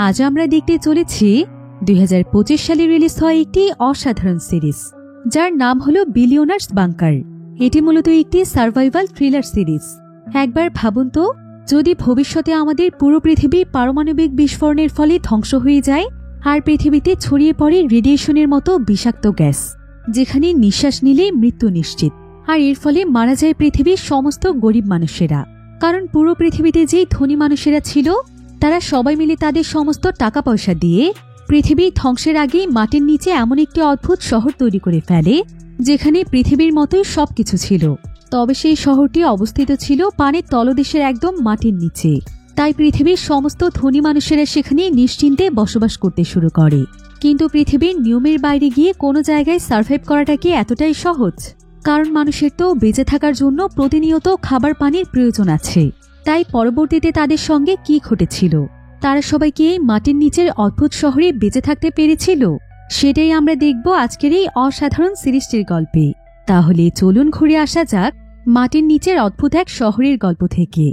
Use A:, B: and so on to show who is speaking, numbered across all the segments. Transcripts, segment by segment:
A: আজ আমরা দেখতে চলেছি 2025 সালে রিলিজ হওয়া একটি অসাধারণ সিরিজ, যার নাম হলো বিলিয়নার্স বাংকার। এটি মূলত একটি সার্ভাইভাল থ্রিলার সিরিজ। একবার ভাবুন তো, যদি ভবিষ্যতে আমাদের পুরো পৃথিবী পারমাণবিক বিস্ফোরণের ফলে ধ্বংস হয়ে যায় আর পৃথিবীতে ছড়িয়ে পড়ে রেডিয়েশনের মতো বিষাক্ত গ্যাস, যেখানে নিঃশ্বাস নিলে মৃত্যু নিশ্চিত, আর এর ফলে মারা যায় পৃথিবীর সমস্ত গরিব মানুষেরা। কারণ পুরো পৃথিবীতে যেই ধনী মানুষেরা ছিল, তারা সবাই মিলে তাদের সমস্ত টাকা পয়সা দিয়ে পৃথিবী ধ্বংসের আগেই মাটির নিচে এমন একটি অদ্ভুত শহর তৈরি করে ফেলে, যেখানে পৃথিবীর মতোই সবকিছু ছিল। তবে সেই শহরটি অবস্থিত ছিল পানির তলদেশের একদম মাটির নিচে। তাই পৃথিবীর সমস্ত ধনী মানুষেরা সেখানে নিশ্চিন্তে বসবাস করতে শুরু করে। কিন্তু পৃথিবীর নিয়মের বাইরে গিয়ে কোনো জায়গায় সার্ভাইভ করাটা কি এতটাই সহজ? কারণ মানুষের তো বেঁচে থাকার জন্য প্রতিনিয়ত খাবার পানির প্রয়োজন আছে। তাই পরবর্তীতে তাদের সঙ্গে কি ঘটেছিল? তারা সবাই কি এই মাটির নিচের অদ্ভুত শহরে বেঁচে থাকতে পেরেছিল? সেটাই আমরা দেখব আজকের এই অসাধারণ সিরিজটির গল্পে। তাহলে চলুন ঘুরে আসা যাক মাটির নিচের অদ্ভুত এক শহরের গল্প থেকে।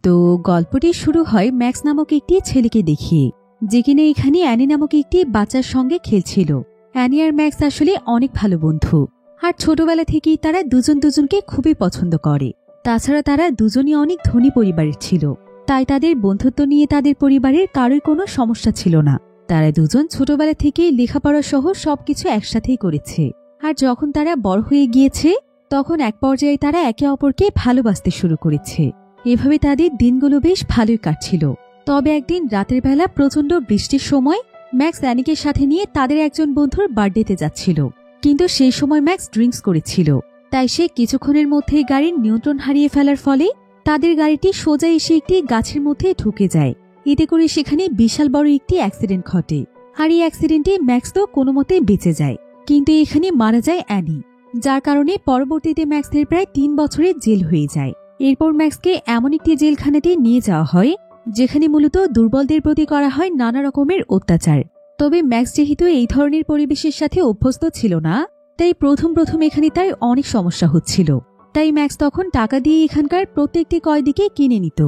A: তো গল্পটি শুরু হয় ম্যাক্স নামক একটি ছেলেকে দেখিয়ে, যে কিনা এখানে অ্যানি নামক একটি বাচ্চার সঙ্গে খেলছিল। অ্যানি আর ম্যাক্স আসলে অনেক ভালো বন্ধু, আর ছোটবেলা থেকেই তারা দুজন দুজনকে খুবই পছন্দ করে। তাছাড়া তারা দুজনই অনেক ধনী পরিবারের ছিল, তাই তাদের বন্ধুত্ব নিয়ে তাদের পরিবারের কারোর কোনো সমস্যা ছিল না। তারা দুজন ছোটবেলা থেকেই লেখাপড়া সহ সবকিছু একসাথেই করেছে। আর যখন তারা বড় হয়ে গিয়েছে, তখন এক পর্যায়ে তারা একে অপরকে ভালোবাসতে শুরু করেছে। এভাবে তাদের দিনগুলো বেশ ভালোই কাটছিল। তবে একদিন রাতের বেলা প্রচণ্ড বৃষ্টির সময় ম্যাক্স অ্যানিকে সাথে নিয়ে তাদের একজন বন্ধুর বার্থডেতে যাচ্ছিল। কিন্তু সেই সময় ম্যাক্স ড্রিঙ্কস করেছিল, তাই সে কিছুক্ষণের মধ্যেই গাড়ির নিয়ন্ত্রণ হারিয়ে ফেলার ফলে তাদের গাড়িটি সোজা এসে একটি গাছের মধ্যে ঢুকে যায়। এতে করে সেখানে বিশাল বড় একটি অ্যাক্সিডেন্ট ঘটে। আর এই অ্যাক্সিডেন্টে ম্যাক্স তো কোনো মতে বেঁচে যায়, কিন্তু এখানে মারা যায় অ্যানি, যার কারণে পরবর্তীতে ম্যাক্সের প্রায় 3 বছরের জেল হয়ে যায়। এরপর ম্যাক্সকে এমন একটি জেলখানাতে নিয়ে যাওয়া হয়, যেখানে মূলত দুর্বলদের প্রতি করা হয় নানা রকমের অত্যাচার। তবে ম্যাক্স যেহেতু এই ধরনের পরিবেশের সাথে অভ্যস্ত ছিল না, তাই প্রথম এখানে তার অনেক সমস্যা হচ্ছিল। তাই ম্যাক্স তখন টাকা দিয়ে এখানকার প্রত্যেকটি কয়েদিকে কিনে নিত,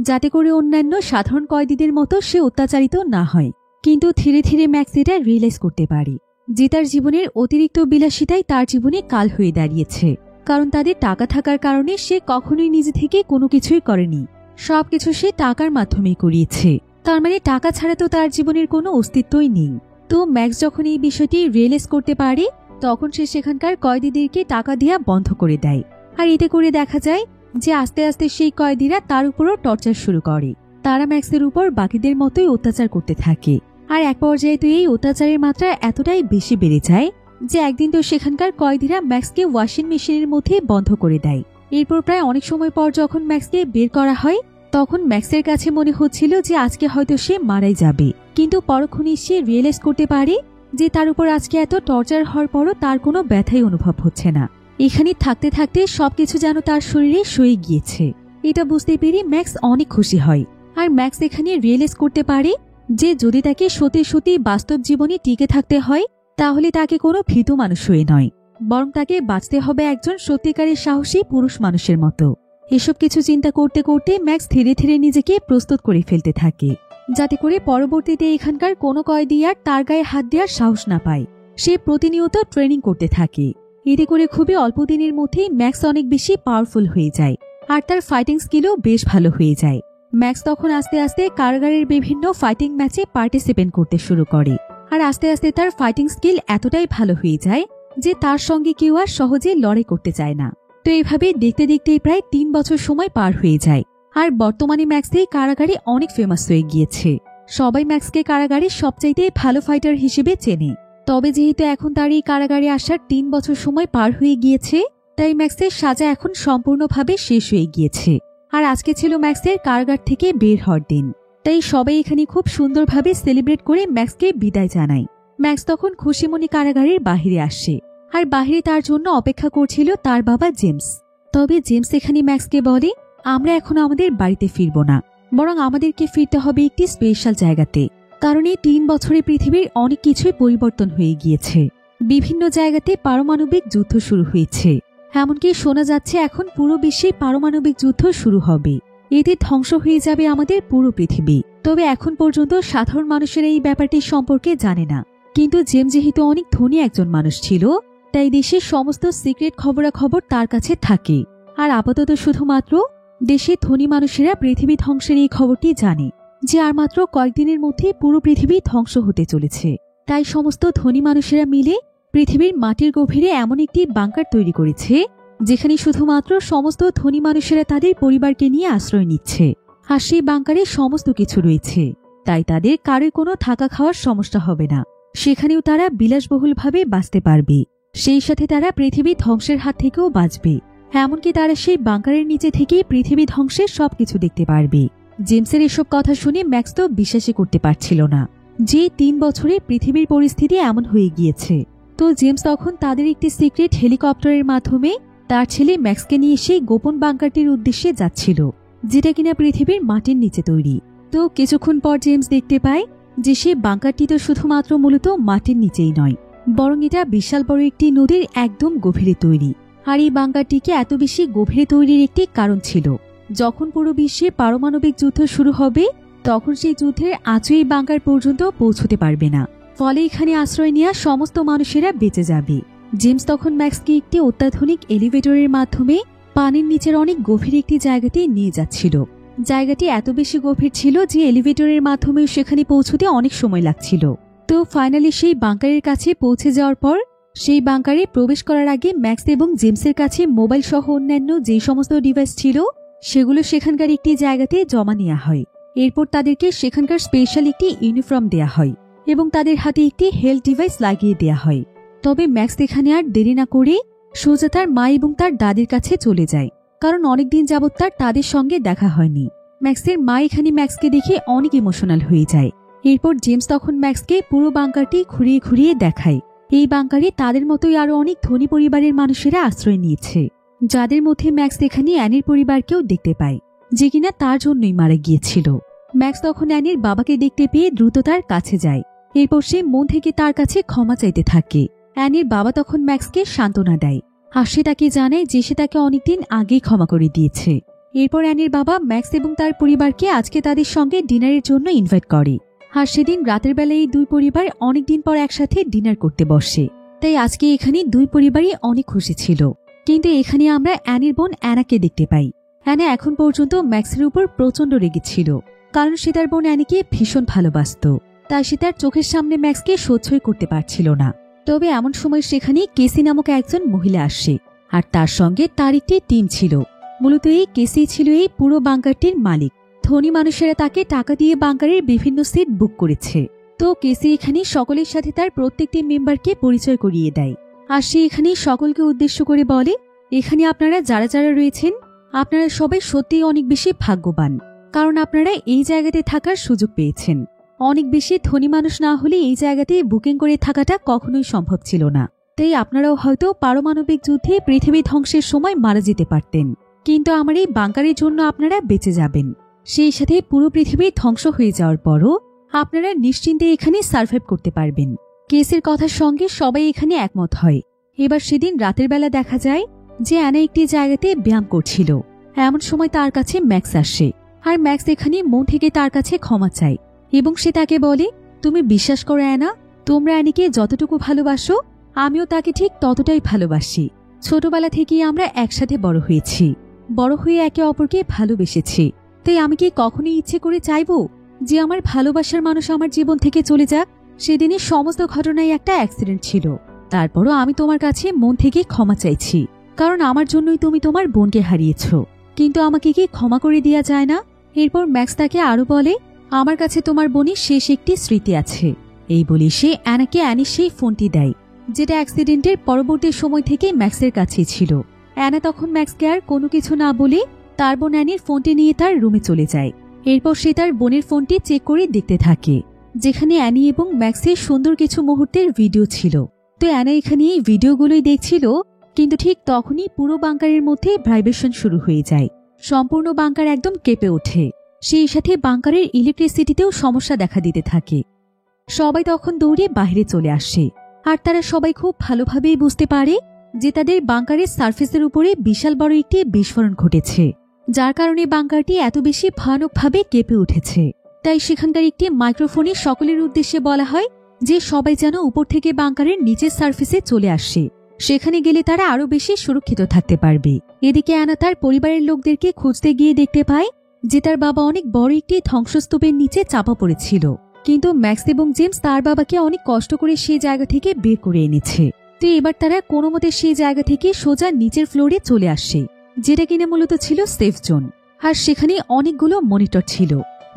A: যাতে করে অন্যান্য সাধারণ কয়েদিদের মতো সে অত্যাচারিত না হয়। কিন্তু ধীরে ধীরে ম্যাক্স এটা রিয়েলাইজ করতে পারে যে তার জীবনের অতিরিক্ত বিলাসিতাই তার জীবনে কাল হয়ে দাঁড়িয়েছে। কারণ তাদের টাকা থাকার কারণে সে কখনোই নিজে থেকে কোনো কিছুই করেনি, সবকিছু সে টাকার মাধ্যমেই করিয়েছে। তার মানে টাকা ছাড়া তো তার জীবনের কোনো অস্তিত্বই নেই। তো ম্যাক্স যখন এই বিষয়টি রিয়েলাইজ করতে পারে, তখন সে সেখানকার কয়েদিদেরকে টাকা দেওয়া বন্ধ করে দেয়। আর এতে করে দেখা যায় যে আস্তে আস্তে সেই কয়েদিরা তার উপরও টর্চার শুরু করে। তারা ম্যাক্সের উপর বাকিদের মতোই অত্যাচার করতে থাকে। আর এক পর্যায়ে তো এই অত্যাচারের মাত্রা এতটাই বেশি বেড়ে যায় যে একদিন তো সেখানকার কয়েদিরা ম্যাক্সকে ওয়াশিং মেশিনের মধ্যে বন্ধ করে দেয়। এরপর প্রায় অনেক সময় পর যখন ম্যাক্সকে বের করা হয়, তখন ম্যাক্সের কাছে মনে হচ্ছিল যে আজকে হয়তো সে মারাই যাবে। কিন্তু পরক্ষণেই সে রিয়েলাইজ করতে পারে যে তার উপর আজকে এত টর্চার হওয়ার পরও তার কোনো ব্যথাই অনুভব হচ্ছে না। এখানে থাকতে থাকতে সবকিছু যেন তার শরীরে সয়ে গিয়েছে। এটা বুঝতে পেরে ম্যাক্স অনেক খুশি হয়। আর ম্যাক্স এখানে রিয়েলাইজ করতে পারে যে যদি তাকে সত্যি সত্যি বাস্তব জীবনে টিকে থাকতে হয়, তাহলে তাকে কোনো ভীতু মানুষ হয়ে নয়, বরং তাকে বাঁচতে হবে একজন সত্যিকারের সাহসী পুরুষ মানুষের মতো। এসব কিছু চিন্তা করতে করতে ম্যাক্স ধীরে ধীরে নিজেকে প্রস্তুত করে ফেলতে থাকে, যাতে করে পরবর্তীতে এখানকার কোনো কয়েদি আর তার গায়ে হাত দেওয়ার সাহস না পায়। সে প্রতিনিয়ত ট্রেনিং করতে থাকে। এতে করে খুবই অল্প দিনের মধ্যেই ম্যাক্স অনেক বেশি পাওয়ারফুল হয়ে যায়, আর তার ফাইটিং স্কিলও বেশ ভালো হয়ে যায়। ম্যাক্স তখন আস্তে আস্তে কারাগারের বিভিন্ন ফাইটিং ম্যাচে পার্টিসিপেট করতে শুরু করে। আর আস্তে আস্তে তার ফাইটিং স্কিল এতটাই ভালো হয়ে যায় যে তার সঙ্গে কেউ আর সহজে লড়াই করতে চায় না। তো এইভাবে দেখতে দেখতেই প্রায় 3 বছর সময় পার হয়ে যায়। আর বর্তমানে ম্যাক্স এই কারাগারে অনেক ফেমাস হয়ে গিয়েছে। সবাই ম্যাক্সকে কারাগারে সবচাইতে ভালো ফাইটার হিসেবে চেনে। তবে যেহেতু এখন তার এই কারাগারে আসার 3 বছর সময় পার হয়ে গিয়েছে, তাই ম্যাক্সের সাজা এখন সম্পূর্ণভাবে শেষ হয়ে গিয়েছে। আর আজকে ছিল ম্যাক্সের কারাগার থেকে বের হওয়ার দিন। তাই সবাই এখানে খুব সুন্দরভাবে সেলিব্রেট করে ম্যাক্সকে বিদায় জানায়। ম্যাক্স তখন খুশিমনি কারাগারের বাহিরে আসে। আর বাহিরে তার জন্য অপেক্ষা করছিল তার বাবা জেমস। তবে জেমস এখানে ম্যাক্সকে বলে, আমরা এখন আমাদের বাড়িতে ফিরব না, বরং আমাদেরকে ফিরতে হবে একটি স্পেশাল জায়গাতে। কারণ এই 3 বছরে পৃথিবীর অনেক কিছুই পরিবর্তন হয়ে গিয়েছে। বিভিন্ন জায়গাতে পারমাণবিক যুদ্ধ শুরু হয়েছে। এমনকি শোনা যাচ্ছে এখন পুরো বিশ্বে পারমাণবিক যুদ্ধ শুরু হবে। এতে ধ্বংস হয়ে যাবে আমাদের পুরো পৃথিবী। তবে এখন পর্যন্ত সাধারণ মানুষেরা এই ব্যাপারটি সম্পর্কে জানে না। কিন্তু জেমস যেহেতু অনেক ধনী একজন মানুষ ছিল, তাই দেশের সমস্ত সিক্রেট খবরাখবর তার কাছে থাকে। আর আপাতত শুধুমাত্র দেশের ধনী মানুষেরা পৃথিবী ধ্বংসের এই খবরটি জানে যে আর মাত্র কয়েকদিনের মধ্যে পুরো পৃথিবী ধ্বংস হতে চলেছে। তাই সমস্ত ধনী মানুষেরা মিলে পৃথিবীর মাটির গভীরে এমন একটি বাংকার তৈরি করেছে যেখানে শুধুমাত্র সমস্ত ধনী মানুষেরা তাদের পরিবারকে নিয়ে আশ্রয় নিচ্ছে। আর সেই বাংকারে সমস্ত কিছু রয়েছে, তাই তাদের কারোর কোনো থাকা খাওয়ার সমস্যা হবে না। সেখানেও তারা বিলাসবহুলভাবে বাঁচতে পারবে। সেই সাথে তারা পৃথিবী ধ্বংসের হাত থেকেও বাঁচবে। এমনকি তারা সেই বাংকারের নিচে থেকেই পৃথিবী ধ্বংসের সবকিছু দেখতে পারবে। জেমসের এসব কথা শুনে ম্যাক্স তো বিশ্বাসই করতে পারছিল না যে 3 বছরে পৃথিবীর পরিস্থিতি এমন হয়ে গিয়েছে। তো জেমস তখন তাদের একটি সিক্রেট হেলিকপ্টারের মাধ্যমে তার ছেলে ম্যাক্সকে নিয়ে সেই গোপন বাংকারটির উদ্দেশ্যে যাচ্ছিল, যেটা কিনা পৃথিবীর মাটির নিচে তৈরি। তো কিছুক্ষণ পর জেমস দেখতে পায় যে সে বাংকারটি তো শুধুমাত্র মূলত মাটির নিচেই নয়, বরং এটা বিশাল বড় একটি নদীর একদম গভীরে তৈরি। আর এই বাংকারটিকে এত বেশি গভীরে তৈরির একটি কারণ ছিল, যখন পুরো বিশ্বে পারমাণবিক যুদ্ধ শুরু হবে তখন সেই যুদ্ধের আঁচু এই বাংকার পর্যন্ত পৌঁছতে পারবে না। ফলে এখানে আশ্রয় নেওয়া সমস্ত মানুষেরা বেঁচে যাবে। জেমস তখন ম্যাক্সকে একটি অত্যাধুনিক এলিভেটরের মাধ্যমে পানির নিচের অনেক গভীর একটি জায়গাতে নিয়ে যাচ্ছিল। জায়গাটি এত বেশি গভীর ছিল যে এলিভেটরের মাধ্যমে সেখানে পৌঁছতে অনেক সময় লাগছিল। তো ফাইনালি সেই বাংকারের কাছে পৌঁছে যাওয়ার পর সেই বাংকারে প্রবেশ করার আগে ম্যাক্স এবং জেমসের কাছে মোবাইল সহ অন্যান্য যে সমস্ত ডিভাইস ছিল সেগুলো সেখানকার একটি জায়গাতে জমা নেওয়া হয়। এরপর তাদেরকে সেখানকার স্পেশাল একটি ইউনিফর্ম দেয়া হয় এবং তাদের হাতে একটি হেলথ ডিভাইস লাগিয়ে দেয়া হয়। তবে ম্যাক্স এখানে আর দেরি না করে সোজা তার মা এবং তার দাদির কাছে চলে যায়, কারণ অনেকদিন যাবৎ তাদের সঙ্গে দেখা হয়নি। ম্যাক্সের মা এখানে ম্যাক্সকে দেখে অনেক ইমোশনাল হয়ে যায়। এরপর জেমস তখন ম্যাক্সকে পুরো বাংকারটি ঘুরিয়ে ঘুরিয়ে দেখায়। এই বাংকারে তাদের মতোই আরো অনেক ধনী পরিবারের মানুষেরা আশ্রয় নিয়েছে, যাদের মধ্যে ম্যাক্স এখানে অ্যানির পরিবারকেও দেখতে পায়, যে কিনা তার জন্যই মারা গিয়েছিল। ম্যাক্স তখন অ্যানির বাবাকে দেখতে পেয়ে দ্রুত তার কাছে যায়। এরপর সে মন থেকে তার কাছে ক্ষমা চাইতে থাকে। অ্যানির বাবা তখন ম্যাক্সকে সান্ত্বনা দেয় আর সে তাকে জানায় যে সে তাকে অনেকদিন আগেই ক্ষমা করে দিয়েছে। এরপর অ্যানির বাবা ম্যাক্স এবং তার পরিবারকে আজকে তাদের সঙ্গে ডিনারের জন্য ইনভাইট করে। আর সেদিন রাতের বেলায় এই দুই পরিবার অনেকদিন পর একসাথে ডিনার করতে বসে। তাই আজকে এখানে দুই পরিবারই অনেক খুশি ছিল। কিন্তু এখানে আমরা অ্যানির বোন অ্যানাকে দেখতে পাই। অ্যানা এখন পর্যন্ত ম্যাক্সের উপর প্রচন্ড রেগেছিল, কারণ সে তার বোন অ্যানিকে ভীষণ ভালোবাসত। তাই সে তার চোখের সামনে ম্যাক্সকে সহ্যই করতে পারছিল না। তবে এমন সময় সেখানে কেসি নামক একজন মহিলা আসে, আর তার সঙ্গে তার একটি টিম ছিল। মূলত এই কেসি ছিল এই পুরো বাংকারটির মালিক। ধনী মানুষেরা তাকে টাকা দিয়ে বাংকারের বিভিন্ন সিট বুক করেছে। তো কেসি এখানে সকলের সাথে তার প্রত্যেকটি মেম্বারকে পরিচয় করিয়ে দেয়। আর সে এখানে সকলকে উদ্দেশ্য করে বলে, এখানে আপনারা যারা যারা রয়েছেন আপনারা সবাই সত্যিই অনেক বেশি ভাগ্যবান, কারণ আপনারা এই জায়গাতে থাকার সুযোগ পেয়েছেন। অনেক বেশি ধনী মানুষ না হলে এই জায়গাতে বুকিং করে থাকাটা কখনোই সম্ভব ছিল না। তাই আপনারাও হয়তো পারমাণবিক যুদ্ধে পৃথিবী ধ্বংসের সময় মারা যেতে পারতেন, কিন্তু আমার এই বাংকারের জন্য আপনারা বেঁচে যাবেন। সেই সাথে পুরো পৃথিবী ধ্বংস হয়ে যাওয়ার পরও আপনারা নিশ্চিন্তে এখানে সার্ভাইভ করতে পারবেন। কেসের কথার সঙ্গে সবাই এখানে একমত হয়। এবার সেদিন রাতের বেলা দেখা যায় যে অ্যানা একটি জায়গাতে ব্যায়াম করছিল। এমন সময় তার কাছে ম্যাক্স আসে, আর ম্যাক্স এখানে মন থেকে তার কাছে ক্ষমা চায় এবং সে তাকে বলে, তুমি বিশ্বাস করো অ্যানা, তোমরা অ্যানিকে যতটুকু ভালোবাসো আমিও তাকে ঠিক ততটাই ভালোবাসি। ছোটবেলা থেকেই আমরা একসাথে বড় হয়েছি, বড় হয়ে একে অপরকে ভালোবেসেছি। তাই আমি কি কখনোই ইচ্ছে করে চাইব যে আমার ভালোবাসার মানুষ আমার জীবন থেকে চলে যাক? সেদিনের সমস্ত ঘটনায় একটা অ্যাক্সিডেন্ট ছিল। তারপরও আমি তোমার কাছে মন থেকে ক্ষমা চাইছি, কারণ আমার জন্যই তুমি তোমার বোনকে হারিয়েছ। কিন্তু আমাকে কি ক্ষমা করে দেওয়া যায় না? এরপর ম্যাক্স তাকে আরো বলে, আমার কাছে তোমার বোনের শেষ একটি স্মৃতি আছে। এই বলে সে অ্যানাকে অ্যানির সেই ফোনটি দেয়, যেটা অ্যাক্সিডেন্টের পরবর্তী সময় থেকে ম্যাক্সের কাছেই ছিল। অ্যানা তখন ম্যাক্সকে আর কোনো কিছু না বলে তার বোন অ্যানির ফোনটি নিয়ে তার রুমে চলে যায়। এরপর সে তার বোনের ফোনটি চেক করে দেখতে থাকে, যেখানে অ্যানি এবং ম্যাক্সের সুন্দর কিছু মুহূর্তের ভিডিও ছিল। তো অ্যানা এখানে এই ভিডিওগুলোই দেখছিল, কিন্তু ঠিক তখনই পুরো বাংকারের মধ্যে ভাইব্রেশন শুরু হয়ে যায়। সম্পূর্ণ বাংকার একদম কেঁপে ওঠে। সেই সাথে বাংকারের ইলেকট্রিসিটিতেও সমস্যা দেখা দিতে থাকে। সবাই তখন দৌড়ে বাইরে চলে আসে, আর তারা সবাই খুব ভালোভাবেই বুঝতে পারে যে তাদের বাংকারের সার্ফেসের উপরে বিশাল বড় একটি বিস্ফোরণ ঘটেছে। যার কারণে বাংকারটি এত বেশি ভয়ানকভাবে কেঁপে উঠেছে। তাই সেখানকার একটি মাইক্রোফোনে সকলের উদ্দেশ্যে বলা হয় যে সবাই যেন উপর থেকে বাংকারের নিচের সার্ফেসে চলে আসে, সেখানে গেলে তারা আরো বেশি সুরক্ষিত থাকতে পারবে। এদিকে অ্যানা তার পরিবারের লোকদেরকে খুঁজতে গিয়ে দেখতে পায় যে তার বাবা অনেক বড় একটি ধ্বংসস্তূপের নিচে চাপা পড়েছিল, কিন্তু ম্যাক্স এবং জেমস তার বাবাকে অনেক কষ্ট করে সেই জায়গা থেকে বের করে এনেছে। তো এবার তারা কোনো মতে সেই জায়গা থেকে সোজা নিচের ফ্লোরে চলে আসে, যেটা কিনা মূলত ছিল সেফ জোন। আর সেখানে অনেকগুলো মনিটর ছিল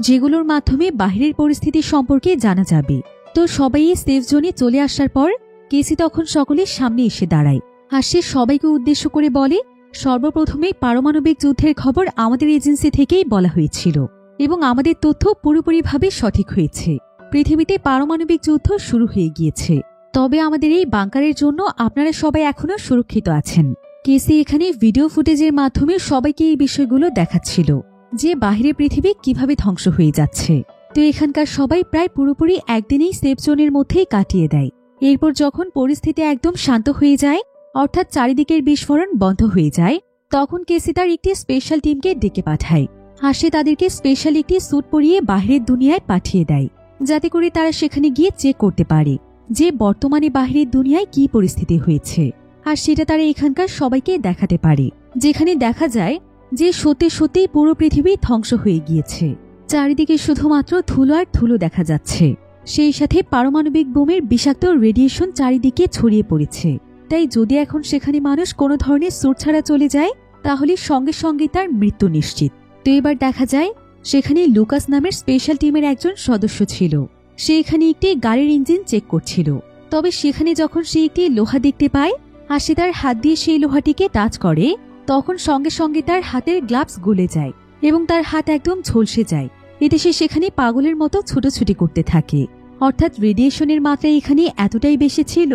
A: যেগুলোর মাধ্যমে বাহিরের পরিস্থিতি সম্পর্কে জানা যাবে। তো সবাই এই সেফ জোনে চলে আসার পর কেসি তখন সকলের সামনে এসে দাঁড়ায়, আর সে সবাইকে উদ্দেশ্য করে বলে, সর্বপ্রথমে পারমাণবিক যুদ্ধের খবর আমাদের এজেন্সি থেকেই বলা হয়েছিল এবং আমাদের তথ্য পুরোপুরিভাবে সঠিক হয়েছে। পৃথিবীতে পারমাণবিক যুদ্ধ শুরু হয়ে গিয়েছে, তবে আমাদের এই বাংকারের জন্য আপনারা সবাই এখনো সুরক্ষিত আছেন। কেসি এখানে ভিডিও ফুটেজের মাধ্যমে সবাইকে এই বিষয়গুলো দেখাচ্ছিল যে বাহিরের পৃথিবী কিভাবে ধ্বংস হয়ে যাচ্ছে। তো এখানকার সবাই প্রায় পুরোপুরি একদিনেই সেফ জোনের মধ্যেই কাটিয়ে দেয়। এরপর যখন পরিস্থিতি একদম শান্ত হয়ে যায়, অর্থাৎ চারিদিকের বিস্ফোরণ বন্ধ হয়ে যায়, তখন কেসি তার একটি স্পেশাল টিমকে ডেকে পাঠায়, আর সে তাদেরকে স্পেশাল একটি স্যুট পরিয়ে বাহিরের দুনিয়ায় পাঠিয়ে দেয়, যাতে করে তারা সেখানে গিয়ে চেক করতে পারে যে বর্তমানে বাহিরের দুনিয়ায় কি পরিস্থিতি হয়েছে। আর সেটা তারা এখানকার সবাইকে দেখাতে পারে, যেখানে দেখা যায় যে সত্যি সত্যিই পুরো পৃথিবী ধ্বংস হয়ে গিয়েছে। চারিদিকে শুধুমাত্র ধুলো আর ধুলো দেখা যাচ্ছে, সেই সাথে পারমাণবিক বোমের বিষাক্ত রেডিয়েশন চারিদিকে ছড়িয়ে পড়েছে। তাই যদি এখন সেখানে মানুষ কোনো ধরনের স্যুট ছাড়া চলে যায়, তাহলে সঙ্গে সঙ্গে তার মৃত্যু নিশ্চিত। তো এবার দেখা যায় সেখানে লুকাস নামের স্পেশাল টিমের একজন সদস্য ছিল। সে এখানে একটি গাড়ির ইঞ্জিন চেক করছিল, তবে সেখানে যখন সে একটি লোহা দেখতে পায় আর সে তার হাত দিয়ে সেই লোহাটিকে টাচ করে, তখন সঙ্গে সঙ্গে তার হাতের গ্লাভস গলে যায় এবং তার হাত একদম ঝলসে যায়। এতে সে সেখানে পাগলের মতো ছুটোছুটি করতে থাকে। অর্থাৎ রেডিয়েশনের মাত্রা এখানে এতটাই বেশি ছিল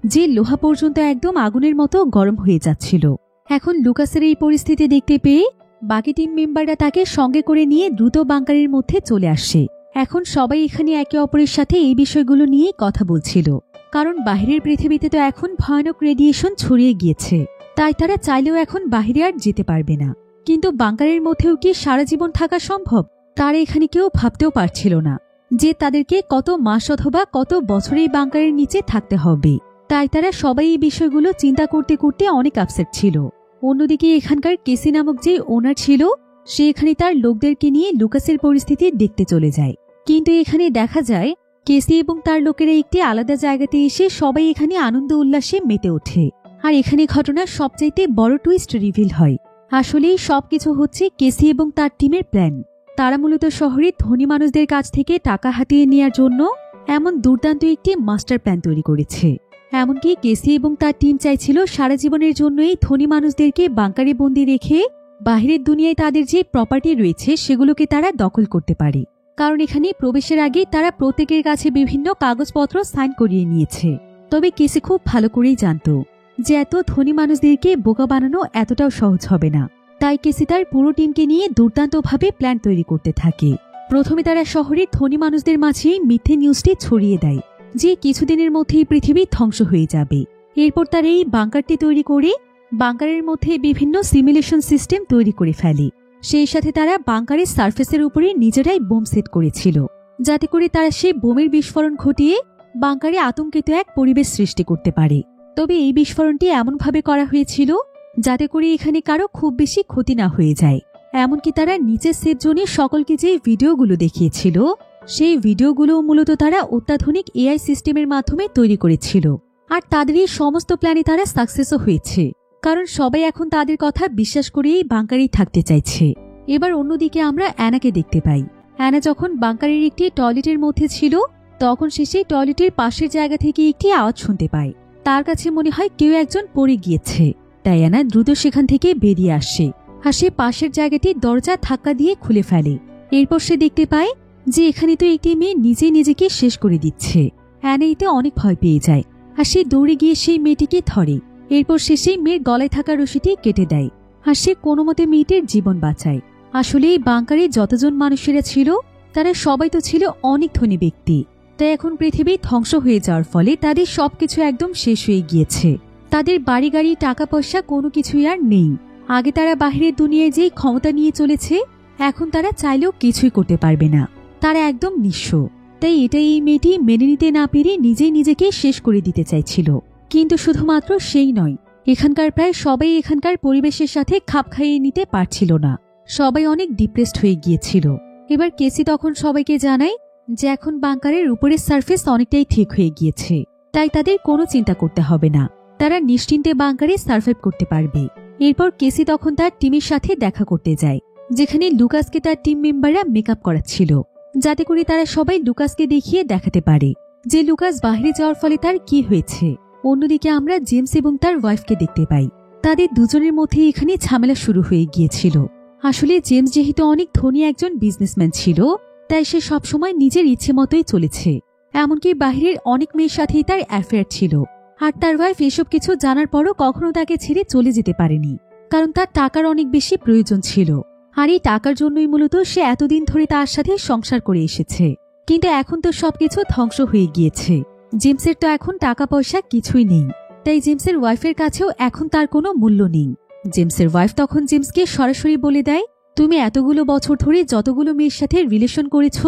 A: যে লোহা পর্যন্ত একদম আগুনের মতো গরম হয়ে যাচ্ছিল। এখন লুকাসের এই পরিস্থিতি দেখতে পেয়ে বাকি টিম মেম্বাররা তাকে সঙ্গে করে নিয়ে দ্রুত বাংকারের মধ্যে চলে আসে। এখন সবাই এখানে একে অপরের সাথে এই বিষয়গুলো নিয়ে কথা বলছিল, কারণ বাহিরের পৃথিবীতে তো এখন ভয়ানক রেডিয়েশন ছড়িয়ে গিয়েছে, তাই তারা চাইলেও এখন বাহিরে আর যেতে পারবে না। কিন্তু বাংকারের মধ্যেও কি সারা জীবন থাকা সম্ভব, তারা এখানে কেউ ভাবতেও পারছিল না যে তাদেরকে কত মাস অথবা কত বছর এই বাংকারের নিচে থাকতে হবে। তাই তারা সবাই এই বিষয়গুলো চিন্তা করতে করতে অনেক আপসেট ছিল। অন্যদিকে এখানকার কেসি নামক যে ওনার ছিল, সে এখানে তার লোকদেরকে নিয়ে লুকাসের পরিস্থিতি দেখতে চলে যায়। কিন্তু এখানে দেখা যায় কেসি এবং তার লোকেরা একটি আলাদা জায়গাতে এসে সবাই এখানে আনন্দ উল্লাসে মেতে ওঠে। আর এখানে ঘটনার সবচাইতে বড় টুইস্ট রিভিল হয়। আসলেই সবকিছু হচ্ছে কেসি এবং তার টিমের প্ল্যান। তারা মূলত শহরের ধনী মানুষদের কাছ থেকে টাকা হাতিয়ে নেওয়ার জন্য এমন দুর্দান্ত একটি মাস্টার প্ল্যান তৈরি করেছে। এমনকি কেসি এবং তার টিম চাইছিল সারা জীবনের জন্য এই ধনী মানুষদেরকে বাংকারে বন্দি রেখে বাহিরের দুনিয়ায় তাদের যে প্রপার্টি রয়েছে সেগুলোকে তারা দখল করতে পারে, কারণ এখানে প্রবেশের আগে তারা প্রত্যেকের কাছে বিভিন্ন কাগজপত্র সাইন করিয়ে নিয়েছে। তবে কেসি খুব ভালো করেই জানত যে এত ধনী মানুষদেরকে বোকা বানানো এতটাও সহজ হবে না। তাই কেসি তার পুরো টিমকে নিয়ে দুর্দান্তভাবে প্ল্যান তৈরি করতে থাকে। প্রথমে তারা শহরের ধনী মানুষদের মাঝে মিথ্যে নিউজটি ছড়িয়ে দেয় যে কিছুদিনের মধ্যেই পৃথিবী ধ্বংস হয়ে যাবে। এরপর তারা এই বাংকারটি তৈরি করে বাংকারের মধ্যে বিভিন্ন সিমুলেশন সিস্টেম তৈরি করে ফেলে। সেই সাথে তারা বাংকারের সার্ফেসের উপরে নিজেরাই বোম সেট করেছিল, যাতে করে তারা সেই বোমের বিস্ফোরণ ঘটিয়ে বাংকারে আতঙ্কিত এক পরিবেশ সৃষ্টি করতে পারে। তবে এই বিস্ফোরণটি এমনভাবে করা হয়েছিল যাতে করে এখানে কারো খুব বেশি ক্ষতি না হয়ে যায়। এমনকি তারা নিচের সেফ জোনে সকলকে যে ভিডিওগুলো দেখিয়েছিল, সেই ভিডিওগুলো মূলত তারা অত্যাধুনিক এআই সিস্টেমের মাধ্যমে তৈরি করেছিল। আর তাদের এই সমস্ত প্ল্যানে তারা সাকসেসও হয়েছে, কারণ সবাই এখন তাদের কথা বিশ্বাস করেই বাংকারেই থাকতে চাইছে। এবার অন্যদিকে আমরা অ্যানাকে দেখতে পাই। অ্যানা যখন বাংকারের একটি টয়লেটের মধ্যে ছিল, তখন সে সেই টয়লেটের পাশের জায়গা থেকে একটি আওয়াজ শুনতে পায়। তার কাছে মনে হয় কেউ একজন পড়ে গিয়েছে, তাই অ্যানা দ্রুত সেখান থেকে বেরিয়ে আসে আর সে পাশের জায়গাটি দরজা ধাক্কা দিয়ে খুলে ফেলে। এরপর সে দেখতে পায় যে এখানে তো একটি মেয়ে নিজে নিজেকে শেষ করে দিচ্ছে। অ্যানা এতে অনেক ভয় পেয়ে যায় আর সে দৌড়ে গিয়ে সেই মেয়েটিকে ধরে। এরপর সে সেই মেয়ের গলায় থাকা রশিটি কেটে দেয় আর সে কোনো মতে মেয়েটির জীবন বাঁচায়। আসলে এই বাংকারে যতজন মানুষেরা ছিল তারা সবাই তো ছিল অনেক ধনী ব্যক্তি, তাই এখন পৃথিবী ধ্বংস হয়ে যাওয়ার ফলে তাদের সবকিছু একদম শেষ হয়ে গিয়েছে। তাদের বাড়ি গাড়ি টাকা পয়সা কোনো কিছুই আর নেই। আগে তারা বাহিরের দুনিয়ায় যেই ক্ষমতা নিয়ে চলেছে, এখন তারা চাইলেও কিছুই করতে পারবে না। তারা একদম নিঃস্ব। তাই এটাই এই মেয়েটি মেনে নিতে না পেরে নিজেই নিজেকে শেষ করে দিতে চাইছিল। কিন্তু শুধুমাত্র সেই নয়, এখানকার প্রায় সবাই এখানকার পরিবেশের সাথে খাপ খাইয়ে নিতে পারছিল না। সবাই অনেক ডিপ্রেসড হয়ে গিয়েছিল। এবার কেসি তখন সবাইকে জানায় যে এখন বাংকারের উপরের সারফেস অনেকটাই ঠিক হয়ে গিয়েছে, তাই তাদের কোনো চিন্তা করতে হবে না। তারা নিশ্চিন্তে বাংকারে সার্ভাইভ করতে পারবে। এরপর কেসি তখন তার টিমের সাথে দেখা করতে যায়, যেখানে লুকাসকে তার টিম মেম্বাররা মেকআপ করাচ্ছিল, যাতে করে তারা সবাই লুকাসকে দেখিয়ে দেখাতে পারে যে লুকাস বাইরে যাওয়ার ফলে তার কি হয়েছে। অন্যদিকে আমরা জেমস এবং তার ওয়াইফকে দেখতে পাই। তাদের দুজনের মধ্যে এখানে ঝামেলা শুরু হয়ে গিয়েছিল। আসলে জেমস যেহেতু অনেক ধনী একজন বিজনেসম্যান ছিল, তাই সে সবসময় নিজের ইচ্ছে মতোই চলেছে। এমনকি বাহিরের অনেক মেয়ের সাথেই তার অ্যাফেয়ার ছিল। আর তার ওয়াইফ এসব কিছু জানার পরও কখনো তাকে ছেড়ে চলে যেতে পারেনি, কারণ তার টাকার অনেক বেশি প্রয়োজন ছিল। আর এই টাকার জন্যই মূলত সে এতদিন ধরে তার সাথে সংসার করে এসেছে। কিন্তু এখন তো সবকিছু ধ্বংস হয়ে গিয়েছে। জেমসের তো এখন টাকা পয়সা কিছুই নেই, তাই জেমসের ওয়াইফের কাছেও এখন তার কোনো মূল্য নেই। জেমসের ওয়াইফ তখন জেমসকে সরাসরি বলে দেয়, তুমি এতগুলো বছর ধরে যতগুলো মেয়ের সাথে রিলেশন করেছ,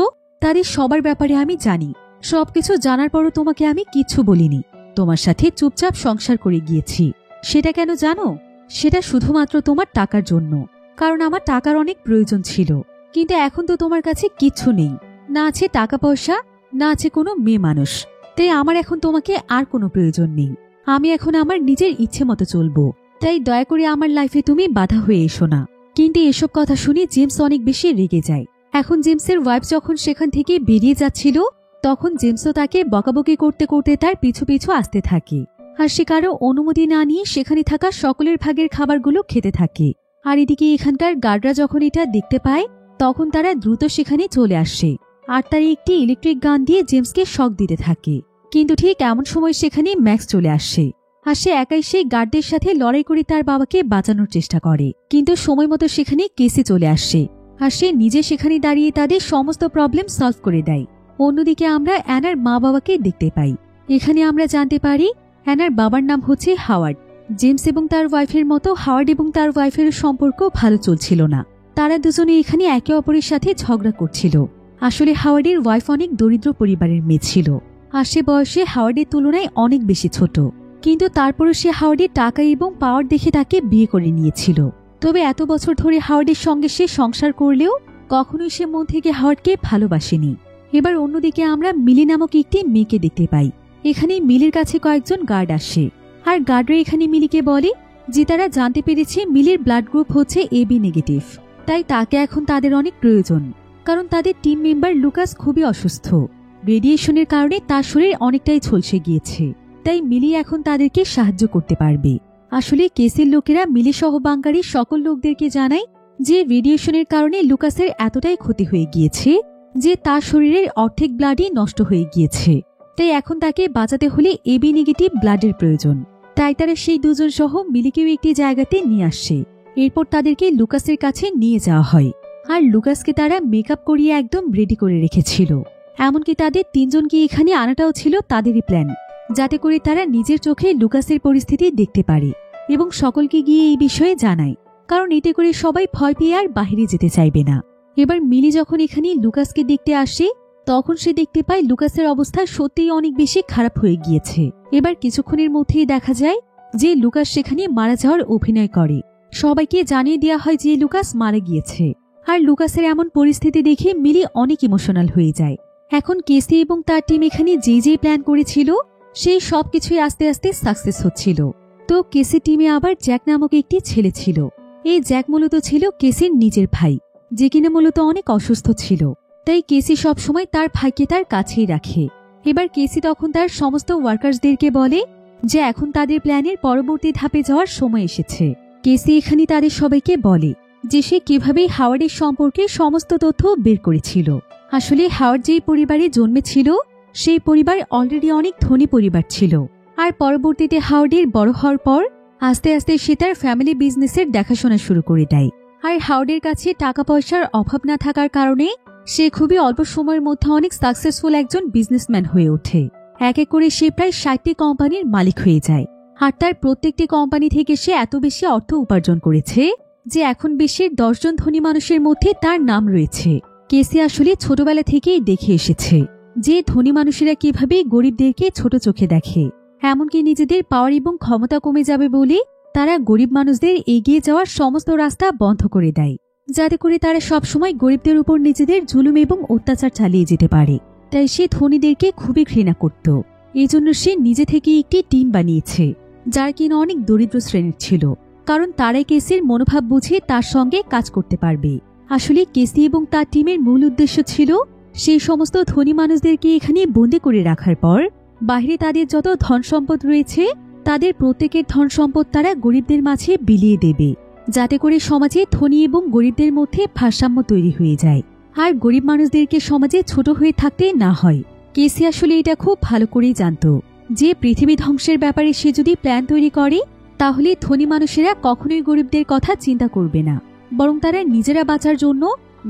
A: তাদের সবার ব্যাপারে আমি জানি। সবকিছু জানার পরও তোমাকে আমি কিচ্ছু বলিনি। তোমার সাথে চুপচাপ সংসার করে গিয়েছি। সেটা কেন জানো? সেটা শুধুমাত্র তোমার টাকার জন্য, কারণ আমার টাকার অনেক প্রয়োজন ছিল। কিন্তু এখন তো তোমার কাছে কিচ্ছু নেই, না আছে টাকা পয়সা, না আছে কোনো মেয়ে মানুষ। তাই আমার এখন তোমাকে আর কোনো প্রয়োজন নেই। আমি এখন আমার নিজের ইচ্ছে মতো চলবো। তাই দয়া করে আমার লাইফে তুমি বাধা হয়ে এসো না। কিন্তু এসব কথা শুনে জেমস অনেক বেশি রেগে যায়। এখন জেমসের ওয়াইফ যখন সেখান থেকে বেরিয়ে যাচ্ছিল, তখন জেমসও তাকে বকাবকি করতে করতে তার পিছু পিছু আসতে থাকে। আর সে কারো অনুমতি না নিয়ে সেখানে থাকা সকলের ভাগের খাবারগুলো খেতে থাকে। আর এদিকে এখানকার গার্ডরা যখন এটা দেখতে পায়, তখন তারা দ্রুত সেখানে চলে আসে আর তার একটি ইলেকট্রিক গান দিয়ে জেমসকে শক দিতে থাকে। কিন্তু ঠিক এমন সময় সেখানে ম্যাক্স চলে আসে। আর সে একাই সেই গার্ডদের সাথে লড়াই করে তার বাবাকে বাঁচানোর চেষ্টা করে। কিন্তু সময় মতো সেখানে কেসি চলে আসে আর সে নিজে সেখানে দাঁড়িয়ে তাদের সমস্ত প্রবলেম সলভ করে দেয়। অন্যদিকে আমরা অ্যানার মা বাবাকে দেখতে পাই। এখানে আমরা জানতে পারি অ্যানার বাবার নাম হচ্ছে হাওয়ার্ড। জেমস এবং তার ওয়াইফের মতো হাওয়ার্ড এবং তার ওয়াইফের সম্পর্ক ভালো চলছিল না। তারা দুজনে এখানে একে অপরের সাথে ঝগড়া করছিল। আসলে হাওয়ার্ডের ওয়াইফ অনেক দরিদ্র পরিবারের মেয়ে ছিল আর সে বয়সে হাওয়ার্ডের তুলনায় অনেক বেশি ছোট। কিন্তু তারপরও সে হাওয়ার্ডের টাকা এবং পাওয়ার দেখে তাকে বিয়ে করে নিয়েছিল। তবে এত বছর ধরে হাওয়ার্ডের সঙ্গে সে সংসার করলেও কখনোই সে মন থেকে হাওয়ার্ডকে ভালোবাসেনি। এবার অন্যদিকে আমরা মিলি নামক একটি মেয়েকে দেখতে পাই। এখানে মিলির কাছে কয়েকজন গার্ড আসে আর গার্ডরা এখানে মিলিকে বলে যে তারা জানতে পেরেছে মিলির ব্লাড গ্রুপ হচ্ছে AB নেগেটিভ। তাই তাকে এখন তাদের অনেক প্রয়োজন, কারণ তাদের টিম মেম্বার লুকাস খুবই অসুস্থ। রেডিয়েশনের কারণে তার শরীর অনেকটাই ঝলসে গিয়েছে। তাই মিলি এখন তাদেরকে সাহায্য করতে পারবে। আসলে কেসের লোকেরা মিলি সহ বাংকারের সকল লোকদেরকে জানায় যে রেডিয়েশনের কারণে লুকাসের এতটাই ক্ষতি হয়ে গিয়েছে যে তার শরীরের অর্ধেক ব্লাডই নষ্ট হয়ে গিয়েছে। তাই এখন তাকে বাঁচাতে হলে AB নেগেটিভ ব্লাডের প্রয়োজন। তাই তারা সেই দুজন সহ মিলিকেও একটি জায়গাতে নিয়ে আসে। এরপর তাদেরকে লুকাসের কাছে নিয়ে যাওয়া হয় আর লুকাসকে তারা মেকআপ করিয়ে একদম রেডি করে রেখেছিল। এমনকি তাদের তিনজনকে এখানে আনাটাও ছিল তাদেরই প্ল্যান, যাতে করে তারা নিজের চোখে লুকাসের পরিস্থিতি দেখতে পারে এবং সকলকে গিয়ে এই বিষয়ে জানায়, কারণ এতে করে সবাই ভয় পেয়ে আর বাহিরে যেতে চাইবে না। এবার মিলি যখন এখানে লুকাসকে দেখতে আসে, তখন সে দেখতে পায় লুকাসের অবস্থা সত্যিই অনেক বেশি খারাপ হয়ে গিয়েছে। এবার কিছুক্ষণের মধ্যেই দেখা যায় যে লুকাস সেখানে মারা যাওয়ার অভিনয় করে। সবাইকে জানিয়ে দেওয়া হয় যে লুকাস মারা গিয়েছে। আর লুকাসের এমন পরিস্থিতি দেখে মিলি অনেক ইমোশনাল হয়ে যায়। এখন কেসি এবং তার টিম এখানে যে প্ল্যান করেছিল সেই সবকিছুই আস্তে আস্তে সাকসেস হচ্ছিল। তো কেসি টিমে আবার জ্যাক নামক একটি ছেলে ছিল। এই জ্যাক মূলত ছিল কেসির নিজের ভাই, যে কিনা মূলত অনেক অসুস্থ ছিল। তাই কেসি সবসময় তার ভাইকে তার কাছেই রাখে। এবার কেসি তখন তার সমস্ত ওয়ার্কার্সদেরকে বলে যে এখন তাদের প্ল্যানের পরবর্তী ধাপে যাওয়ার সময় এসেছে। কেসি এখানে তাদের সবাইকে বলে যে সে কিভাবে হাওয়ার্ডের সম্পর্কে সমস্ত তথ্য বের করেছিল। আসলে হাওয়ার্ড যেই পরিবারে জন্মেছিল সেই পরিবার অলরেডি অনেক ধনী পরিবার ছিল। আর পরবর্তীতে হাওয়ার্ডের বড় হওয়ার পর আস্তে আস্তে সে তার ফ্যামিলি বিজনেসের দেখাশোনা শুরু করে দেয়। আর হাওয়ার্ডের কাছে টাকা পয়সার অভাব না থাকার কারণে সে খুবই অল্প সময়ের মধ্যে অনেক সাকসেসফুল একজন বিজনেসম্যান হয়ে ওঠে। এক এক করে সে প্রায় 60টি কোম্পানির মালিক হয়ে যায়। আর তার প্রত্যেকটি কোম্পানি থেকে সে এত বেশি অর্থ উপার্জন করেছে যে এখন বিশ্বের 10 জন ধনী মানুষের মধ্যে তার নাম রয়েছে। কেসি আসলে ছোটবেলা থেকেই দেখে এসেছে যে ধনী মানুষেরা কিভাবে গরিবদেরকে ছোট চোখে দেখে, এমনকি নিজেদের পাওয়ার এবং ক্ষমতা কমে যাবে বলে তারা গরিব মানুষদের এগিয়ে যাওয়ার সমস্ত রাস্তা বন্ধ করে দেয়, যাতে করে তারা সবসময় গরিবদের উপর নিজেদের জুলুম এবং অত্যাচার চালিয়ে যেতে পারে। তাই সে ধনীদেরকে খুবই ঘৃণা করত। এজন্য সে নিজে থেকে একটি টিম বানিয়েছে যার কিনা অনেক দরিদ্র শ্রেণীর ছিল, কারণ তারাই কেসির মনোভাব বুঝে তার সঙ্গে কাজ করতে পারবে। আসলে কেসি এবং তার টিমের মূল উদ্দেশ্য ছিল সেই সমস্ত ধনী মানুষদেরকে এখানে বন্দি করে রাখার পর বাইরে তাদের যত ধন সম্পদ রয়েছে তাদের প্রত্যেকের ধন সম্পদ তারা গরিবদের মাঝে বিলিয়ে দেবে, যাতে করে সমাজে ধনী এবং গরিবদের মধ্যে ভারসাম্য তৈরি হয়ে যায় আর গরিব মানুষদেরকে সমাজে ছোট হয়ে থাকতে না হয়। কেসি আসলে এটা খুব ভালো করেই জানত যে পৃথিবী ধ্বংসের ব্যাপারে সে যদি প্ল্যান তৈরি করে তাহলে ধনী মানুষেরা কখনোই গরিবদের কথা চিন্তা করবে না, বরং তারা নিজেরা বাঁচার জন্য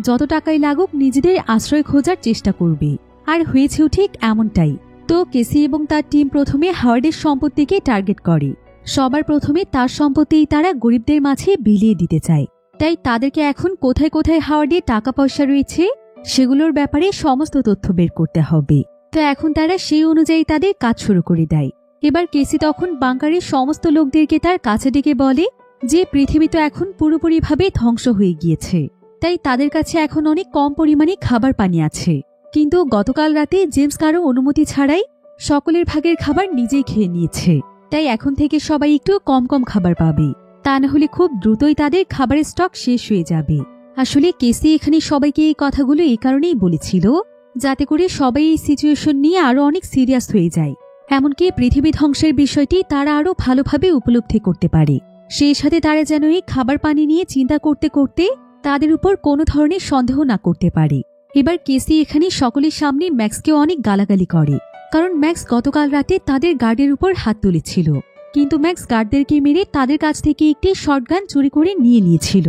A: যত টাকাই লাগুক নিজেদের আশ্রয় খোঁজার চেষ্টা করবে। আর হয়েছেও ঠিক এমনটাই। তো কেসি এবং তার টিম প্রথমে হাওয়ার্ডের সম্পত্তিকে টার্গেট করে। সবার প্রথমে তার সম্পত্তি তারা গরিবদের মাঝে বিলিয়ে দিতে চায়। তাই তাদেরকে এখন কোথায় কোথায় হাওয়ার্ডে টাকা পয়সা রয়েছে সেগুলোর ব্যাপারে সমস্ত তথ্য বের করতে হবে। তো এখন তারা সেই অনুযায়ী তাদের কাজ শুরু করে দেয়। এবার কেসি তখন বাংকারের সমস্ত লোকদেরকে তার কাছে ডেকে বলে যে পৃথিবী তো এখন পুরোপুরিভাবে ধ্বংস হয়ে গিয়েছে, তাই তাদের কাছে এখন অনেক কম পরিমাণে খাবার পানি আছে। কিন্তু গতকাল রাতে জেমস কারো অনুমতি ছাড়াই সকলের ভাগের খাবার নিজেই খেয়ে নিয়েছে, তাই এখন থেকে সবাই একটু কম কম খাবার পাবে, তা না হলে খুব দ্রুতই তাদের খাবারের স্টক শেষ হয়ে যাবে। আসলে কেসি এখানে সবাইকে এই কথাগুলো এই কারণেই বলেছিল যাতে করে সবাই এই সিচুয়েশন নিয়ে আরো অনেক সিরিয়াস হয়ে যায়, এমনকি পৃথিবী ধ্বংসের বিষয়টি তারা আরো ভালোভাবে উপলব্ধি করতে পারে। সেই সাথে তারা যেন এই খাবার পানি নিয়ে চিন্তা করতে করতে তাদের উপর কোনো ধরনের সন্দেহ না করতে পারে। এবার কেসি এখানে সকলের সামনে ম্যাক্সকেও অনেক গালাগালি করে, কারণ ম্যাক্স গতকাল রাতে তাদের গার্ডের উপর হাত তুলেছিল, কিন্তু ম্যাক্স গার্ডদেরকে মেরে তাদের কাছ থেকে একটি শটগান চুরি করে নিয়ে নিয়েছিল,